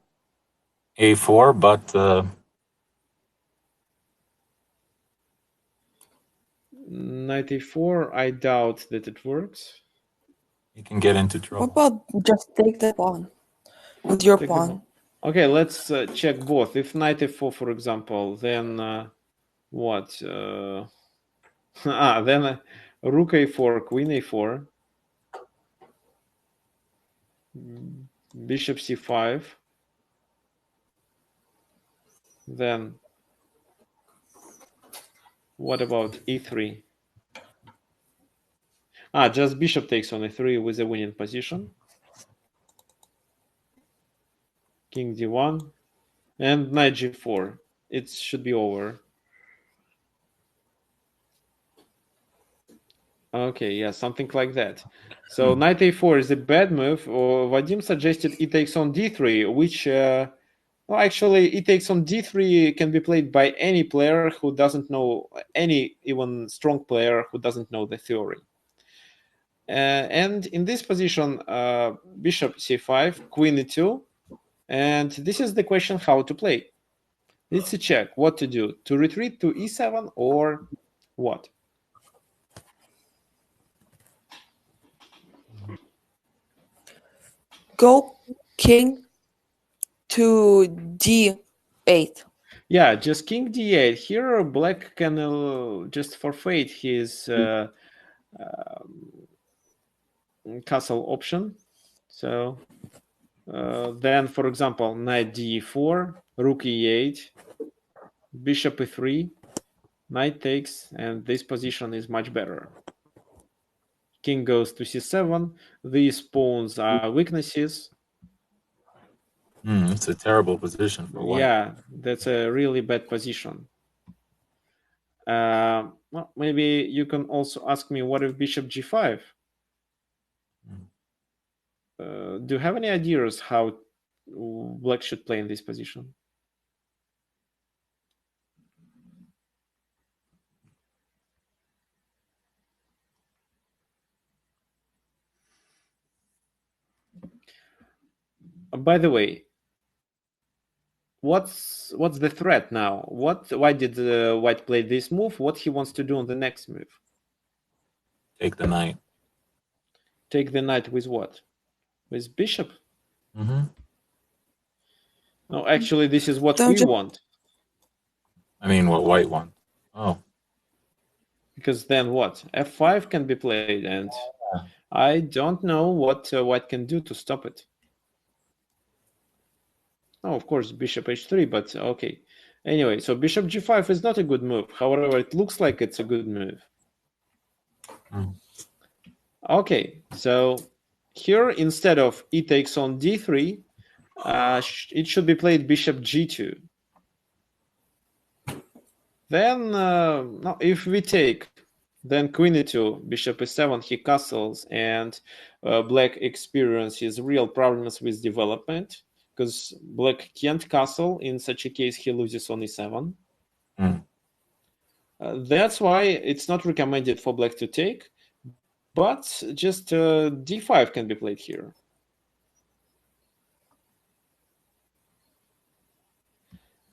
a4, but knight a4, I doubt that it works. he can get into trouble. What about just take the pawn with your pawn? Okay, let's check both. If knight f4, for example, then what? Then rook a4, queen a4, bishop c5, then what about e3? Just bishop takes on e3 with a winning position. King d1 and knight g4. It should be over. Okay, yeah, something like that. So knight a4 is a bad move. Or Vadim suggested e takes on d3, which well, actually, e takes on d3 can be played by any player who doesn't know, any even strong player who doesn't know the theory. And in this position, bishop c5, queen e2, and this is the question how to play. It's a check what to do, to retreat to e7 or what? Go king to d8. Yeah, just king d8. Here, black can just forfeit his castle option. So then, for example, knight d4, rook e8, bishop e3, knight takes, and this position is much better. King goes to c7. These pawns are weaknesses. It's a terrible position for white. Yeah, that's a really bad position. Well, maybe you can also ask me, what if bishop g5? Do you have any ideas how black should play in this position? By the way, what's the threat now? Why did white play this move? What he wants to do on the next move? Take the knight. Take the knight with what? With bishop? No, actually, this is what we want. I mean, what white want? Oh, Because then what? F5 can be played, and I don't know what white can do to stop it. Oh, of course, bishop h3, but okay. Anyway, so bishop g5 is not a good move. However, it looks like it's a good move. Okay, so here, instead of e takes on d3, it should be played bishop g2. Then, no, if we take, then queen e2, bishop e7, he castles, and black experiences real problems with development, because black can't castle. In such a case, he loses on e7. That's why it's not recommended for black to take, but just d5 can be played here.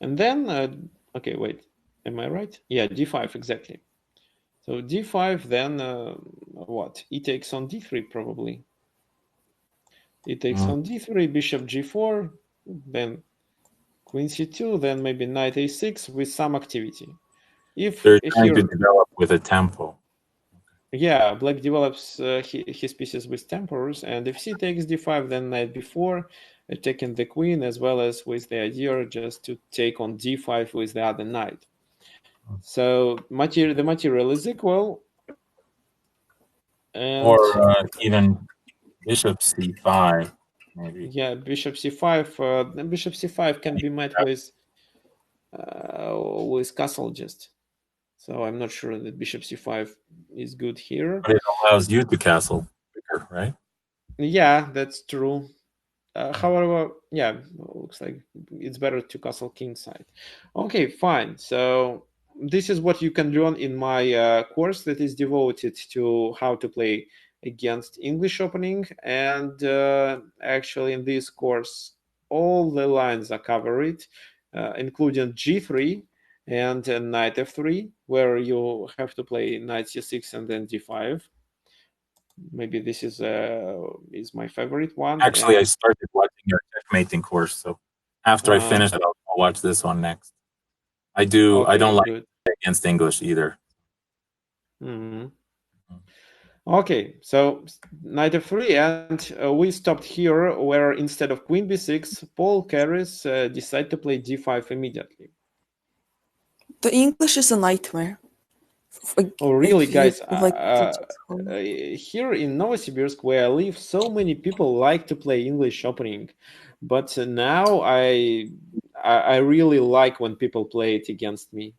And then, okay, wait, am I right? Yeah, d5, exactly. So d5, then what? E takes on d3, probably. E takes on d3, bishop g4, then queen c2, then maybe knight a6 with some activity. If they're trying here, to develop with a tempo. yeah, black develops his pieces with tempers, and if c takes d5, then knight b4, attacking the queen, as well as with the idea just to take on d5 with the other knight. So the material is equal. And Or even bishop c5, maybe. yeah, bishop c5. Bishop c5 can be met with castle just. So I'm not sure that bishop c5 is good here. But it allows you to castle quicker, right? Yeah, that's true. However, yeah, looks like it's better to castle king side. Okay, fine. So this is what you can learn in my course that is devoted to how to play against English opening. And actually, in this course, all the lines are covered, including g3 and knight f3, where you have to play knight c6 and then d5. Maybe this is my favorite one. Actually, I And started watching your checkmating course, so after I finish it, I'll watch this one next. I don't like good. against English either. Okay, so knight f3, and we stopped here, where instead of queen b6, Paul Carris decide to play d5 immediately. The English is a nightmare. Oh, really, guys? Home. Here in Novosibirsk, where I live, so many people like to play English opening, but now I really like when people play it against me.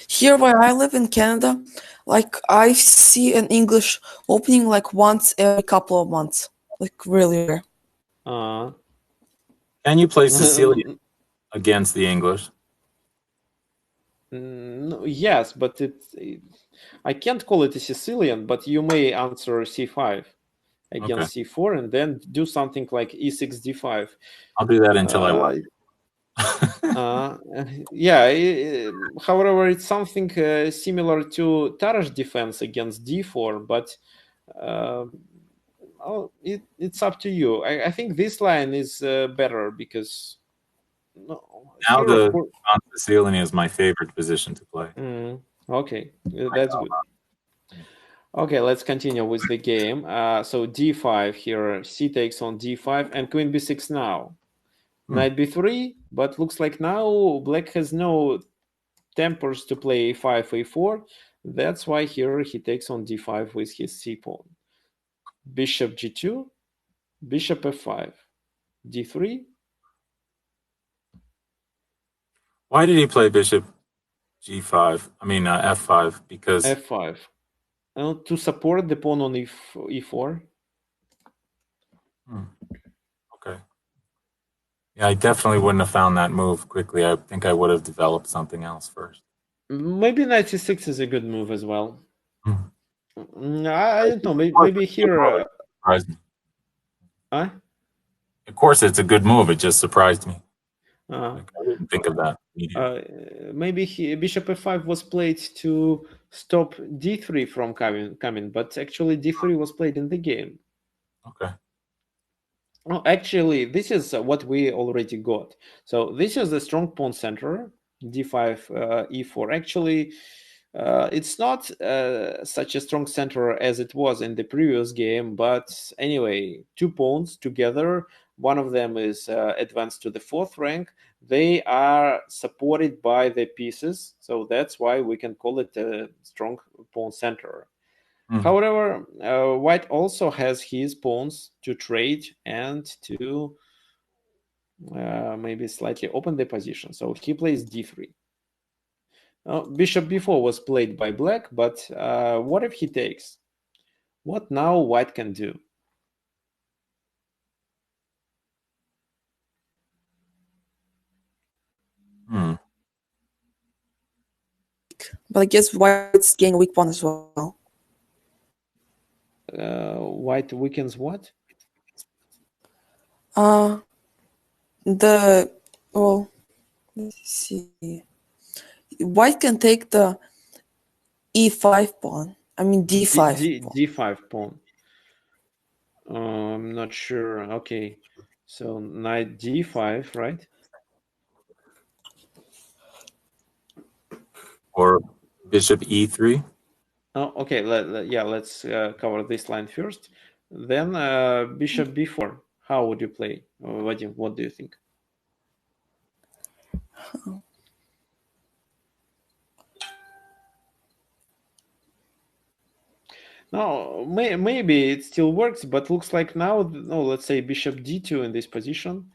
Here where I live in Canada, like I see an English opening like once every couple of months, like really rare. Can you play Sicilian against the English? No, yes, but I can't call it a Sicilian, but you may answer c5 against c4 and then do something like e6 d5. I'll do that until I watch. Yeah, however, it's something similar to Tara's defense against d4, but it's up to you. I think this line is better because now the Sicilian is my favorite position to play. Okay, that's good. Okay, let's continue with the game. So d5 here, c takes on d5, and queen b6 now. Knight b3, but looks like now black has no tempers to play a5, a4. That's why here he takes on d5 with his c pawn. Bishop g2, bishop f5, d3. Why did he play bishop g5? I mean f5, because f5 to support the pawn on e4. Okay. Yeah, I definitely wouldn't have found that move quickly. I think I would have developed something else first. Maybe knight c6 is a good move as well. I don't know. Maybe here. Surprised me. Huh? Of course, it's a good move. It just surprised me. I didn't think of that. Maybe bishop f5 was played to stop d3 from coming, but actually d3 was played in the game. Okay. Oh, actually, this is what we already got. So this is the strong pawn center, d5, e4. Actually, it's not such a strong center as it was in the previous game, but anyway, 2 pawns together. One of them is advanced to the 4th rank. They are supported by the pieces, so that's why we can call it a strong pawn center. However, White also has his pawns to trade and to maybe slightly open the position. So he plays d3. Bishop b4 was played by Black, but what if he takes? What now White can do? But I guess White's getting a weak pawn as well. White weakens what? Well, let's see. White can take the e5 pawn. I mean d5 pawn. d5 pawn. I'm not sure. Okay, so knight d5, right? Or bishop e3. Oh, okay. Let's cover this line first. Then bishop b4. How would you play, Vadim? What do you think? No, maybe it still works, but looks like now, no, let's say bishop d2 in this position.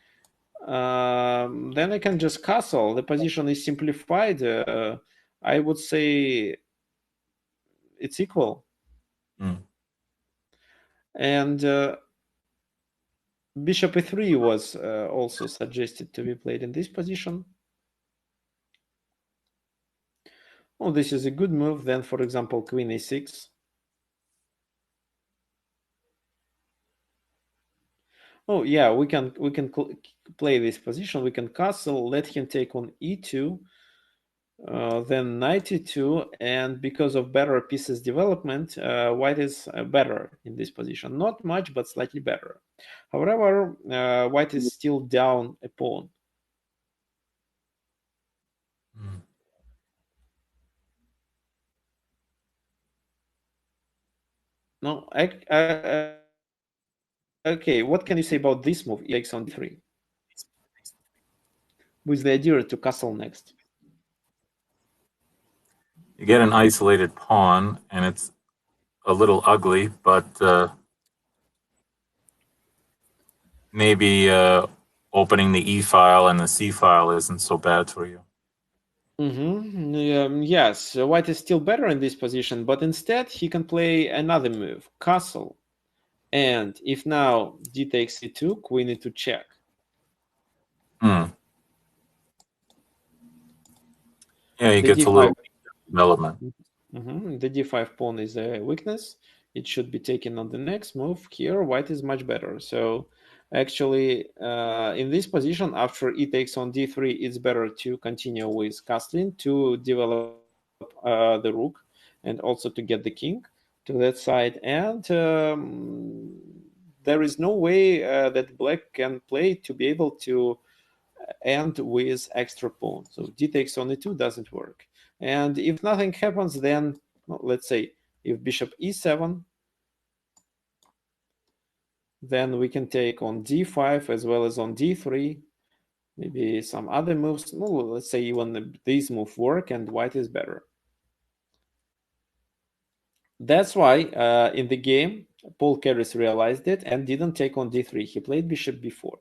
Then I can just castle. The position is simplified. I would say it's equal. And bishop e3 was also suggested to be played in this position. Oh, this is a good move. Then, for example, queen a6. Oh yeah, we can play this position. We can castle, let him take on e2, then knight e2, and because of better pieces development, White is better in this position. Not much, but slightly better. However, White is still down a pawn. No, okay, what can you say about this move? E takes on d3 with the idea to castle next. You get an isolated pawn, and it's a little ugly, but maybe opening the e file and the c file isn't so bad for you. Yes, White is still better in this position, but instead he can play another move, castle. And if now d takes e2, queen e2 check. Yeah, he gets a little development. The d5 pawn is a weakness. It should be taken on the next move. Here, White is much better. So actually, in this position, after e takes on d3, it's better to continue with castling to develop the rook and also to get the king to that side. And there is no way that Black can play to be able to end with extra pawn. So d takes on e2 doesn't work. And if nothing happens, then let's say if bishop e7, then we can take on d5 as well as on d3. Maybe some other moves. No, let's say even these moves work and White is better. That's why in the game, Paul Keres realized it and didn't take on d3. He played bishop b4.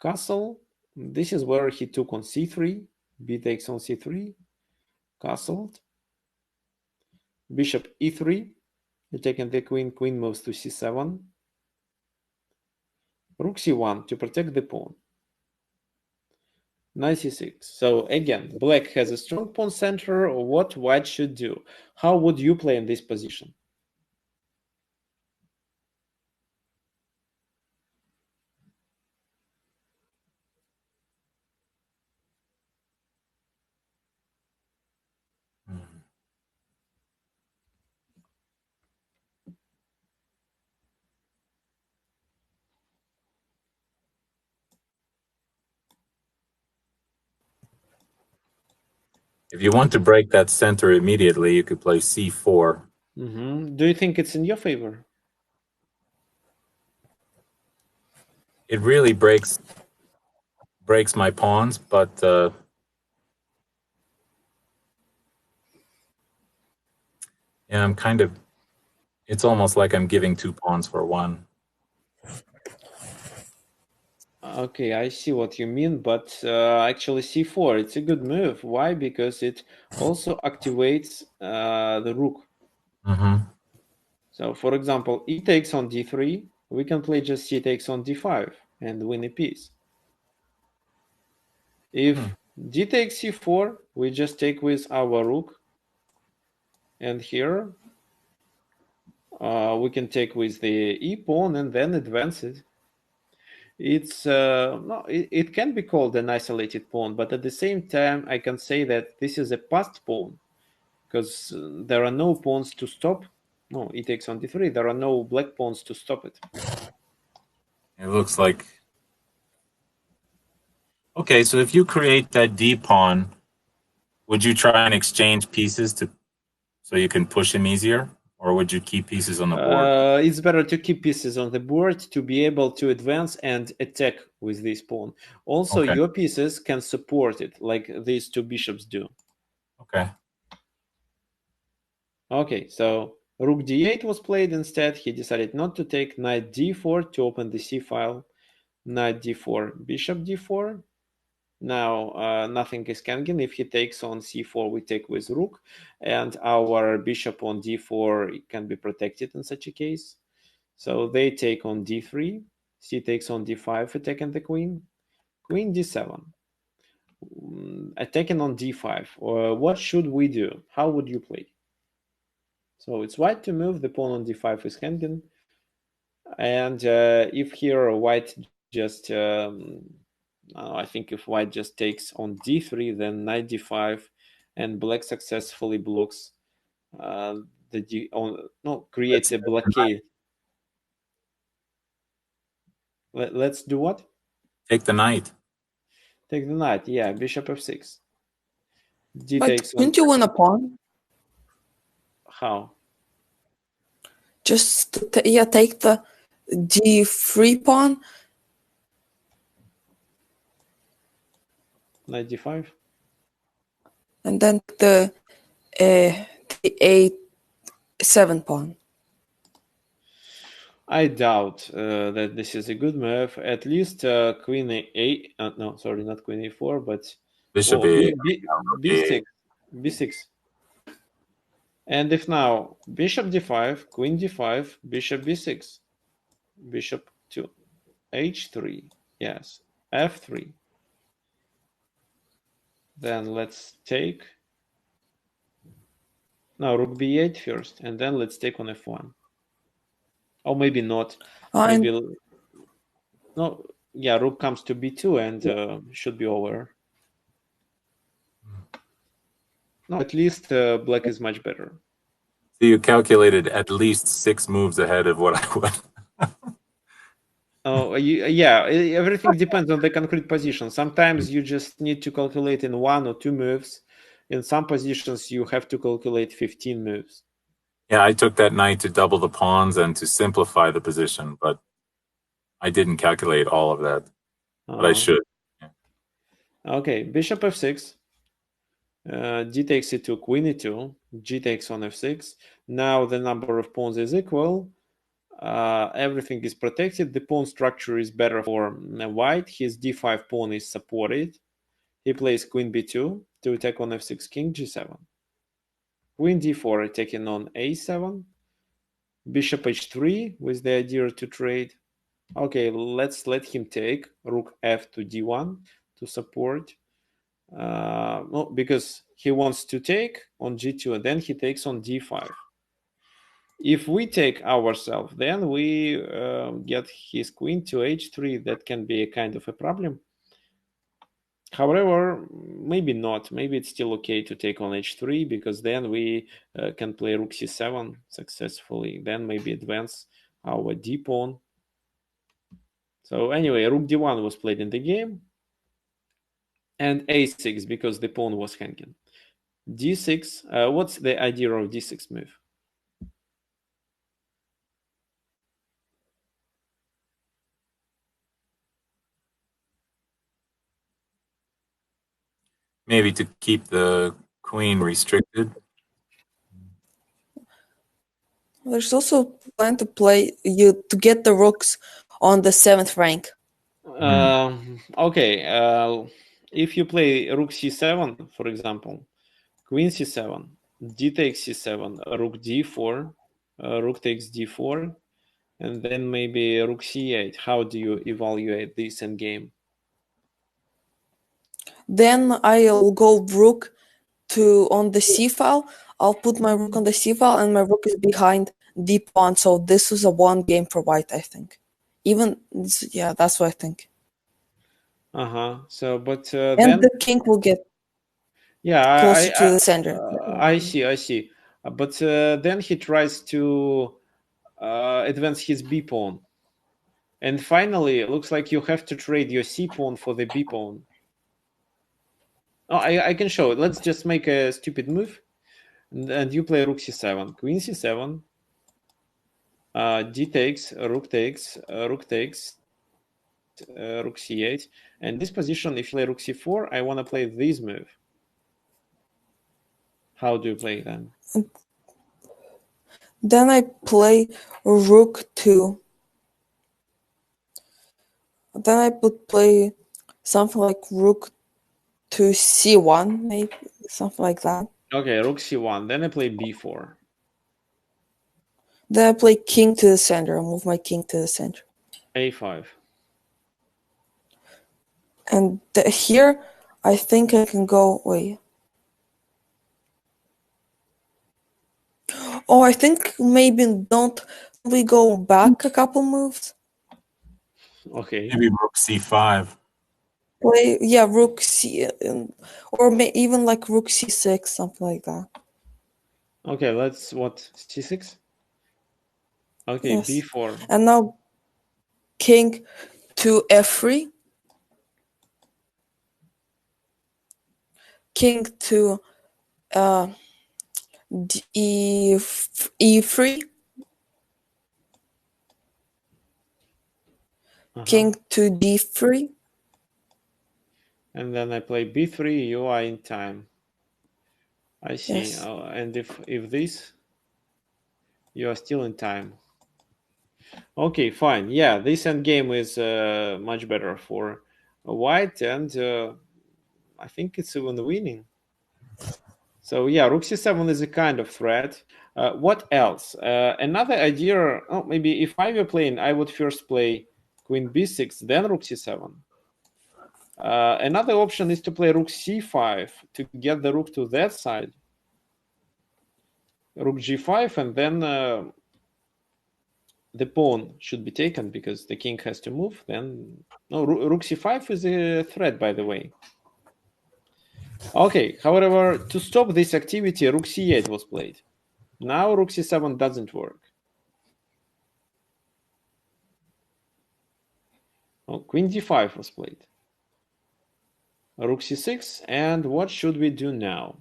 Castle. This is where he took on c3. B takes on c3. Castled. Bishop e3. You're taking the queen. Queen moves to c7. Rook c1 to protect the pawn. Knight c6. So again, Black has a strong pawn center. What White should do? How would you play in this position? If you want to break that center immediately, you could play c4. Do you think it's in your favor? It really breaks my pawns, but yeah, I'm kind of. It's almost like I'm giving 2 pawns for 1. Okay, I see what you mean, but actually c4, it's a good move. Why? Because it also activates the rook. So, for example, e takes on d3, we can play just c takes on d5 and win a piece. If d takes c4, we just take with our rook, and here we can take with the e pawn and then advance it. It's no, it can be called an isolated pawn, but at the same time, I can say that this is a passed pawn because there are no pawns to stop. No, e takes on d3. There are no black pawns to stop it. It looks like. Okay, so if you create that d pawn, would you try and exchange pieces so you can push him easier, or would you keep pieces on the board? It's better to keep pieces on the board to be able to advance and attack with this pawn. Also, Okay. your pieces can support it, like these two bishops do. Okay. Okay, so rook d8 was played instead. He decided not to take knight d4 to open the c file. Knight d4, bishop d4. Now nothing is hanging. If he takes on c4, we take with rook, and our bishop on d4 can be protected in such a case. So they take on d3, c takes on d5, attacking the queen, queen d7, attacking on d5. What should we do? How would you play? So it's white to move, the pawn on d5 is hanging, and if here white just, I think if white just takes on d3, then knight d5, and black successfully blocks creates a blockade. Let's do what? Take the knight. Take the knight, yeah, bishop f6. D But takes on. couldn't you win a pawn? How? Just take the d3 pawn. Knight d5. And then the a7 pawn. I doubt that this is a good move. At least queen a8. No, sorry, not queen a4, but Bishop a. b6. b6. And if now bishop d5, queen d5, bishop b6, bishop to h3, yes, f3. Then let's take. Now rook b8 first, and then let's take on f1. Or maybe not. Maybe no. Yeah, rook comes to b2 and should be over. No, at least black is much better. So you calculated at least 6 moves ahead of what I would. Oh, yeah, everything depends on the concrete position. Sometimes you just need to calculate in 1 or 2 moves. In some positions, you have to calculate 15 moves. Yeah, I took that knight to double the pawns and to simplify the position, but I didn't calculate all of that. But I should. Yeah. Okay, bishop f6. D takes e2, queen e2. G takes on f6. Now the number of pawns is equal. Everything is protected. The pawn structure is better for white. His d5 pawn is supported. He plays queen b2 to attack on f6, king g7. Queen d4 attacking on a7. Bishop h3 with the idea to trade. Okay, let's let him take rook f to d1 to support. No, because he wants to take on g2 and then he takes on d5. If we take ourselves, then we get his queen to h3. That can be a kind of a problem. However, maybe not. Maybe it's still okay to take on h3 because then we can play rook c7 successfully. Then maybe advance our d pawn. So anyway, rook d1 was played in the game. And a6 because the pawn was hanging. d6. What's the idea of d6 move? Maybe to keep the queen restricted. There's also plan to play you to get the rooks on the 7th rank. Okay. If you play rook c7, for example, queen c7, d takes c7, rook d4, rook takes d4, and then maybe rook c8. How do you evaluate this endgame? Then I'll go rook to on the c file. I'll put my rook on the c file, and my rook is behind d pawn. So this is a one game for white, I think. Yeah, that's what I think. So, but And then the king will get closer to the center. I see. But then he tries to advance his b pawn, and finally, it looks like you have to trade your c pawn for the b pawn. Oh, I can show it. Let's just make a stupid move, and you play rook c7, queen c7, d takes, rook takes, rook takes, rook c8, and this position, if you play rook c4, I want to play this move. How do you play then? Then I play rook to. Then I would play something like rook to c1, maybe something like that. Okay, rook c1. Then I play b4. Then I play king to the center. I move my king to the center. a5. And here, I think I can go. Wait. Oh, I think maybe don't we go back a couple moves? Okay. Maybe rook c5. Play, yeah, rook c, or even like rook c6, something like that. Okay, let's what c6. Okay, Yes. b4. And now king to f3. King to e3. King to d3. And then I play b3. You are in time. I see. Yes. And if this, you are still in time. Okay, fine. Yeah, this endgame is much better for white, and I think it's even winning. So yeah, rook c7 is a kind of threat. What else? Another idea, maybe if I were playing, I would first play queen b6, then rook c7. Another option is to play rook c5 to get the rook to that side. Rook g5, and then the pawn should be taken because the king has to move. Then no, rook c5 is a threat, by the way. Okay, however, to stop this activity, rook c8 was played. Now rook c7 doesn't work. Oh, queen d5 was played. Rook c6, and what should we do now?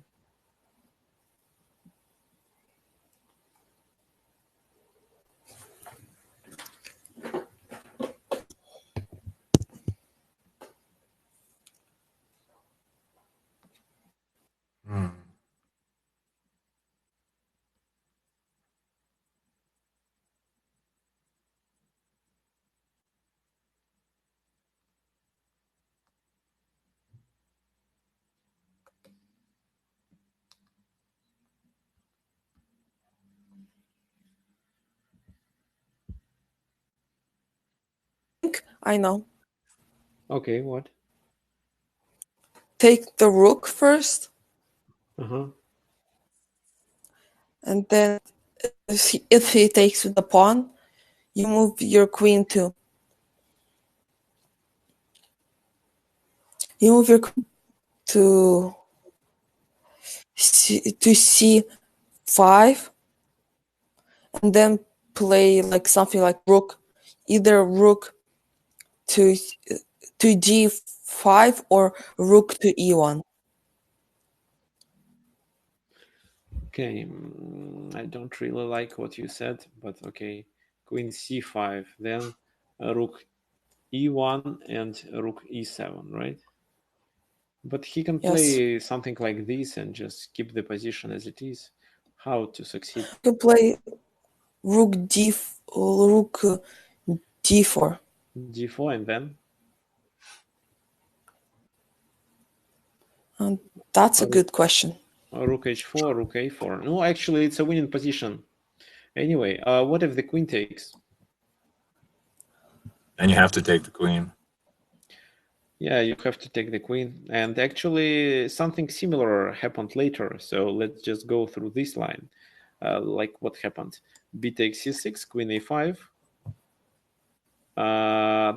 I know. Okay, what? Take the rook first, Uh-huh. and then if he takes with the pawn, you move your queen to. You move your queen to c5, and then play like something like rook, either rook to g5 or rook to e1. Okay, I don't really like what you said, but okay. Queen c5, then rook e1 and rook e7, right? But he can Yes. play something like this and just keep the position as it is. How to succeed? You can play rook d4. d4 and then? That's a good question. Rook h4, rook a4. No, actually, it's a winning position. Anyway, what if the queen takes? Then you have to take the queen. Yeah, you have to take the queen. And actually, something similar happened later. So let's just go through this line. Like what happened? B takes c6, queen a5.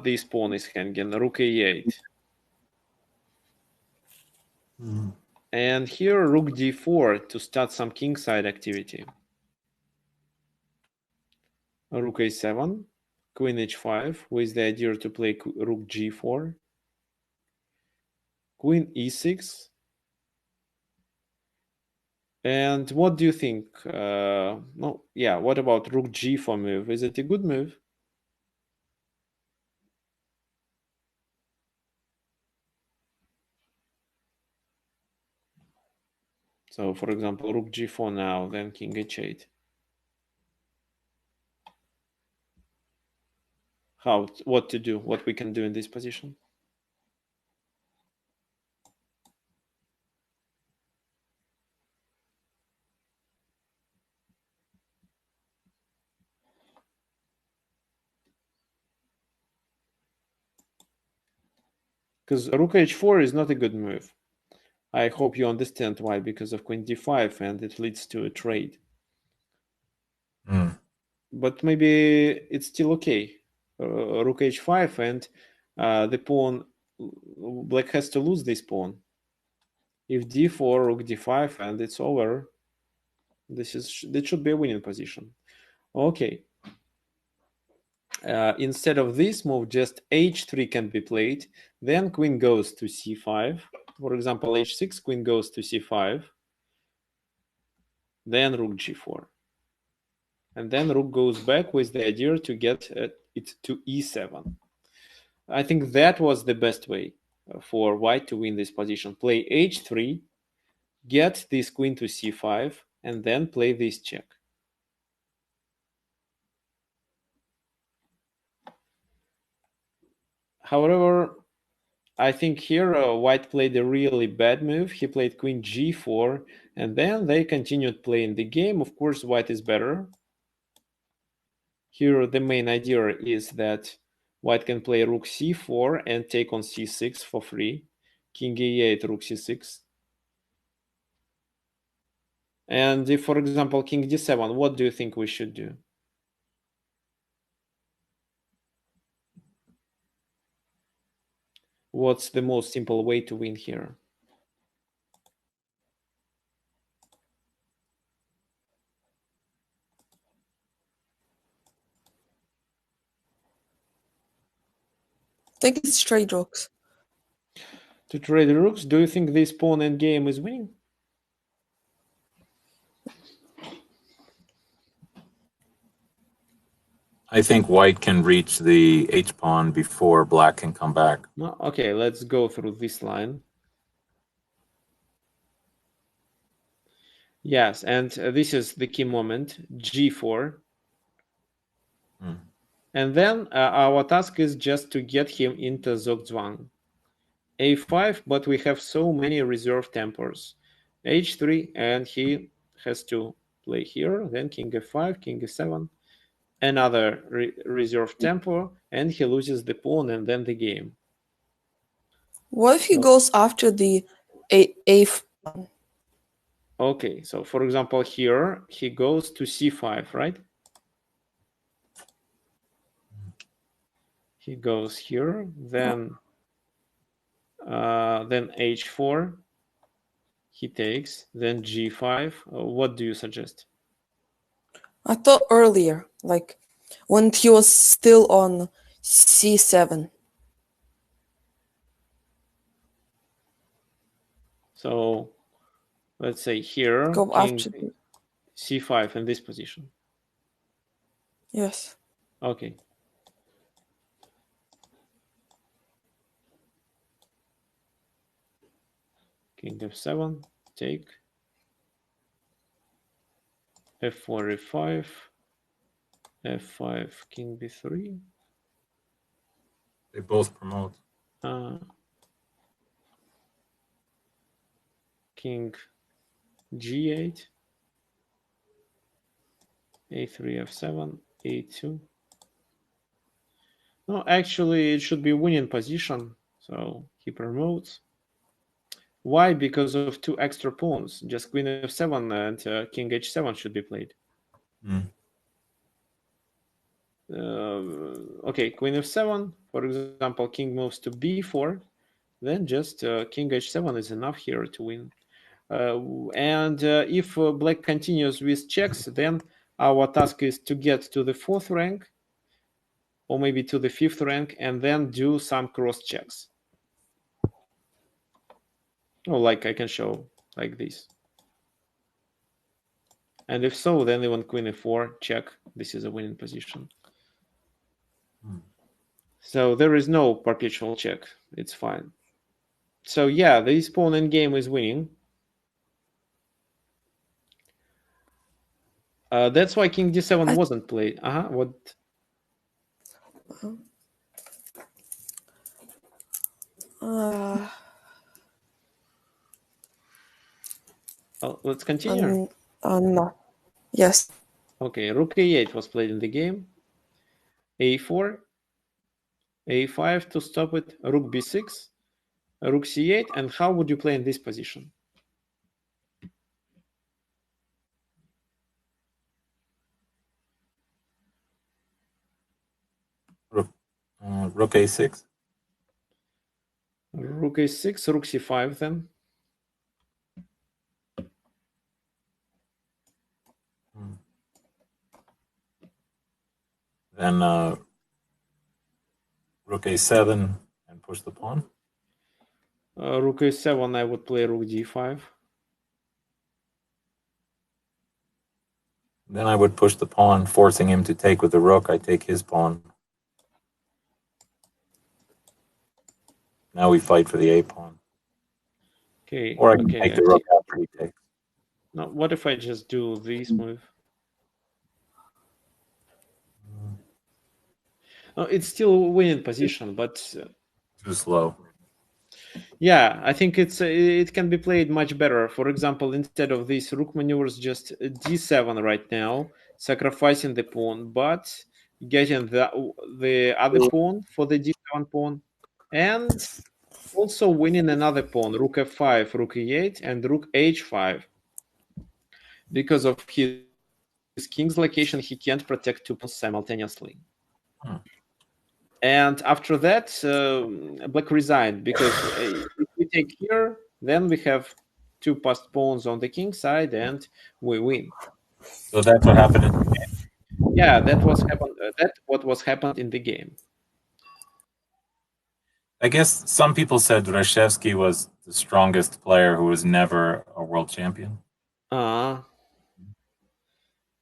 This pawn is hanging, rook a8. And here, rook d4 to start some kingside activity. Rook a7, queen h5 with the idea to play rook g4. Queen e6. And what do you think? What about rook g4 move? Is it a good move? So, for example, rook g4 now, then king h8. What to do? What we can do in this position? Because rook h4 is not a good move. I hope you understand why, because of queen d5, and it leads to a trade. But maybe it's still okay. Rook h5, and the pawn, black has to lose this pawn. If d4, rook d5, and it's over, this should be a winning position. Okay. Instead of this move, just h3 can be played. Then queen goes to c5. For example, h6, queen goes to c5. Then rook g4. And then rook goes back with the idea to get it to e7. I think that was the best way for white to win this position. Play h3, get this queen to c5, and then play this check. However, I think here white played a really bad move. He played queen g4, and then they continued playing the game. Of course, white is better. Here, the main idea is that white can play rook c4 and take on c6 for free. King e8, rook c6. And if, for example, king d7, what do you think we should do? What's the most simple way to win here? I think it's trade rooks. To trade rooks, do you think this pawn endgame is winning? I think white can reach the h-pawn before black can come back. No? Okay, let's go through this line. Yes, and this is the key moment, g4. And then our task is just to get him into Zugzwang. a5, but we have so many reserve tempers. h3, and he has to play here, then king f5, king e7, another reserve tempo, and he loses the pawn and then the game. What if he goes after the a5? Okay, so for example, here he goes to c5, right? He goes here, then h4, he takes, then g5. What do you suggest? I thought earlier, like when he was still on c7. So let's say here, Go after the c5 in this position? Yes. Okay. King f7, take. f4, e5, f5, king b3. They both promote. King g8, a3, f7, a2. No, actually, it should be winning position, so he promotes. Why? Because of two extra pawns. Just queen f7 and king h7 should be played. Okay, queen f7, for example, king moves to b4, then just king h7 is enough here to win. And if black continues with checks, then our task is to get to the 4th rank, or maybe to the 5th rank, and then do some cross checks. Or like I can show like this. And if so, then even queen f4, check. This is a winning position. So there is no perpetual check. It's fine. So yeah, this pawn in game is winning. That's why king d7 wasn't played. What? Let's continue. No. Yes. Okay, rook a8 was played in the game. a4, a5 to stop it, rook b6, rook c8, and how would you play in this position? Rook a6. Rook a6, rook c5 then. Then rook a7 and push the pawn. Rook a7, I would play rook d5. Then I would push the pawn, forcing him to take with the rook. I take his pawn. Now we fight for the a pawn. Okay. Or I can take the rook after he takes. Now, what if I just do this move? It's still a winning position, but too slow. Yeah, I think it can be played much better. For example, instead of these rook maneuvers, just d7 right now, sacrificing the pawn, but getting the other pawn for the d7 pawn, and also winning another pawn, rook f5, rook e8, and rook h5. Because of his king's location, he can't protect two pawns simultaneously. And after that, black resigned, because if we take here, then we have two passed pawns on the king side, and we win. So that's what happened in the game? Yeah, that was what was happened in the game. I guess some people said Rashevsky was the strongest player who was never a world champion.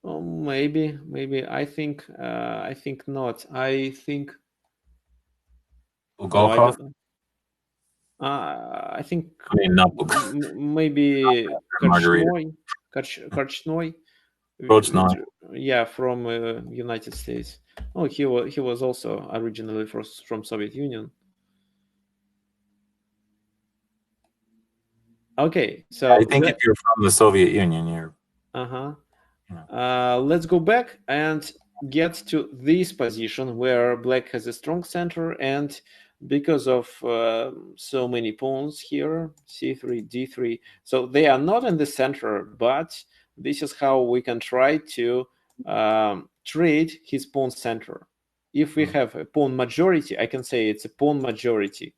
Maybe. I think not. I think Bulgakov? I think not maybe Korchnoi. Yeah, from United States. Oh, he was also originally from Soviet Union. Okay, so I think if you're from the Soviet Union, you're. Let's go back and get to this position where black has a strong center, and because of so many pawns here, c3, d3, so they are not in the center, but this is how we can try to trade his pawn center. If we have a pawn majority, I can say it's a pawn majority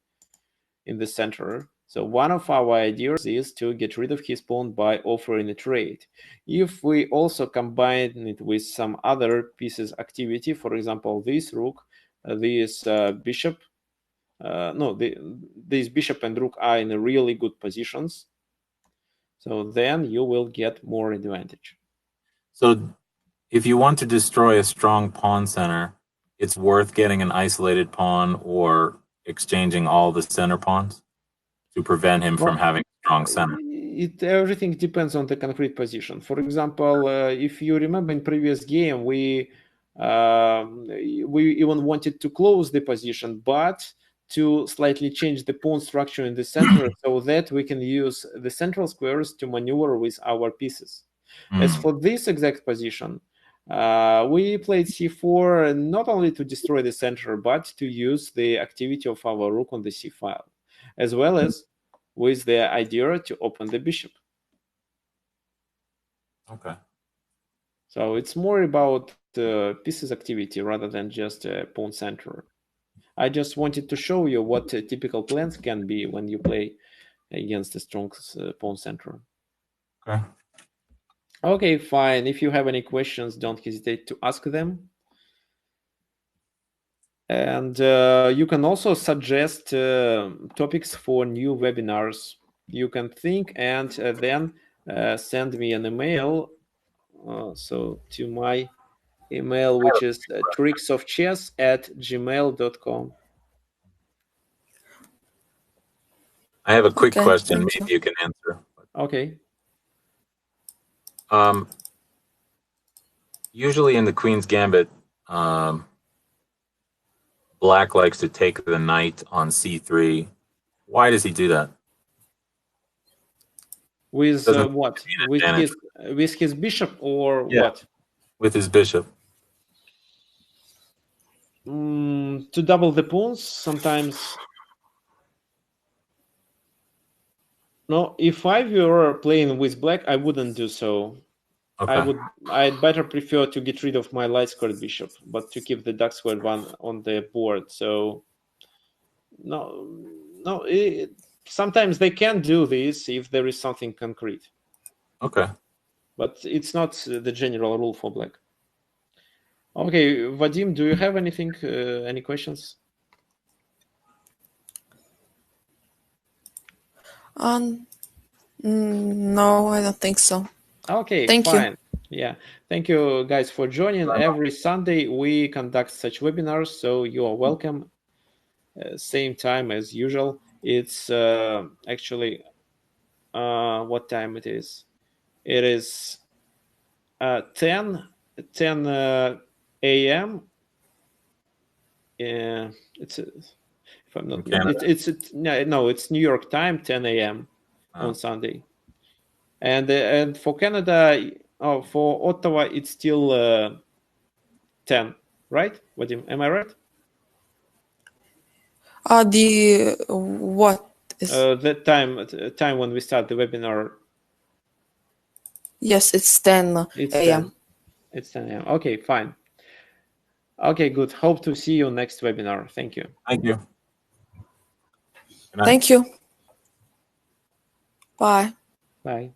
in the center. So one of our ideas is to get rid of his pawn by offering a trade. If we also combine it with some other pieces activity, for example, this rook, this bishop, this bishop and rook are in really good positions. So then you will get more advantage. So if you want to destroy a strong pawn center, it's worth getting an isolated pawn or exchanging all the center pawns to prevent him from having a strong center. Everything depends on the concrete position. For example, if you remember in previous game, we even wanted to close the position, but to slightly change the pawn structure in the center so that we can use the central squares to maneuver with our pieces. As for this exact position, we played c4 not only to destroy the center, but to use the activity of our rook on the c file, as well as with the idea to open the bishop. Okay. So it's more about pieces activity rather than just pawn center. I just wanted to show you what typical plans can be when you play against a strong pawn center. Okay. Okay, fine. If you have any questions, don't hesitate to ask them. And you can also suggest topics for new webinars. You can think and then send me an email. So to my email, which is tricksofchess@gmail.com. I have a quick Okay, question. thank Maybe you. you can answer. Okay. Usually in the Queen's Gambit, Black likes to take the knight on c3. Why does he do that? With Doesn't what? mean With advantage. his bishop or Yeah. what? With his bishop. To double the pawns sometimes. No, if I were playing with black, I wouldn't do so. Okay. I'd better prefer to get rid of my light squared bishop, but to keep the dark squared one on the board. So no. Sometimes they can do this if there is something concrete. Okay. But it's not the general rule for black. Okay, Vadim, do you have anything? Any questions? No, I don't think so. Okay, Thank you. fine. Yeah, thank you guys for joining. Every Sunday we conduct such webinars, so you are welcome. Same time as usual. It's actually what time it is? It is 10 a.m. It's if I'm not it's no, it's New York time, 10 a.m. on Sunday. And for Canada, for Ottawa, it's still 10, right? Vadim, am I right? The what is? The time when we start the webinar. Yes, it's 10 a.m. It's 10 a.m. Okay, fine. Okay, good. Hope to see you next webinar. Thank you. Thank you. Thank you. Bye. Bye.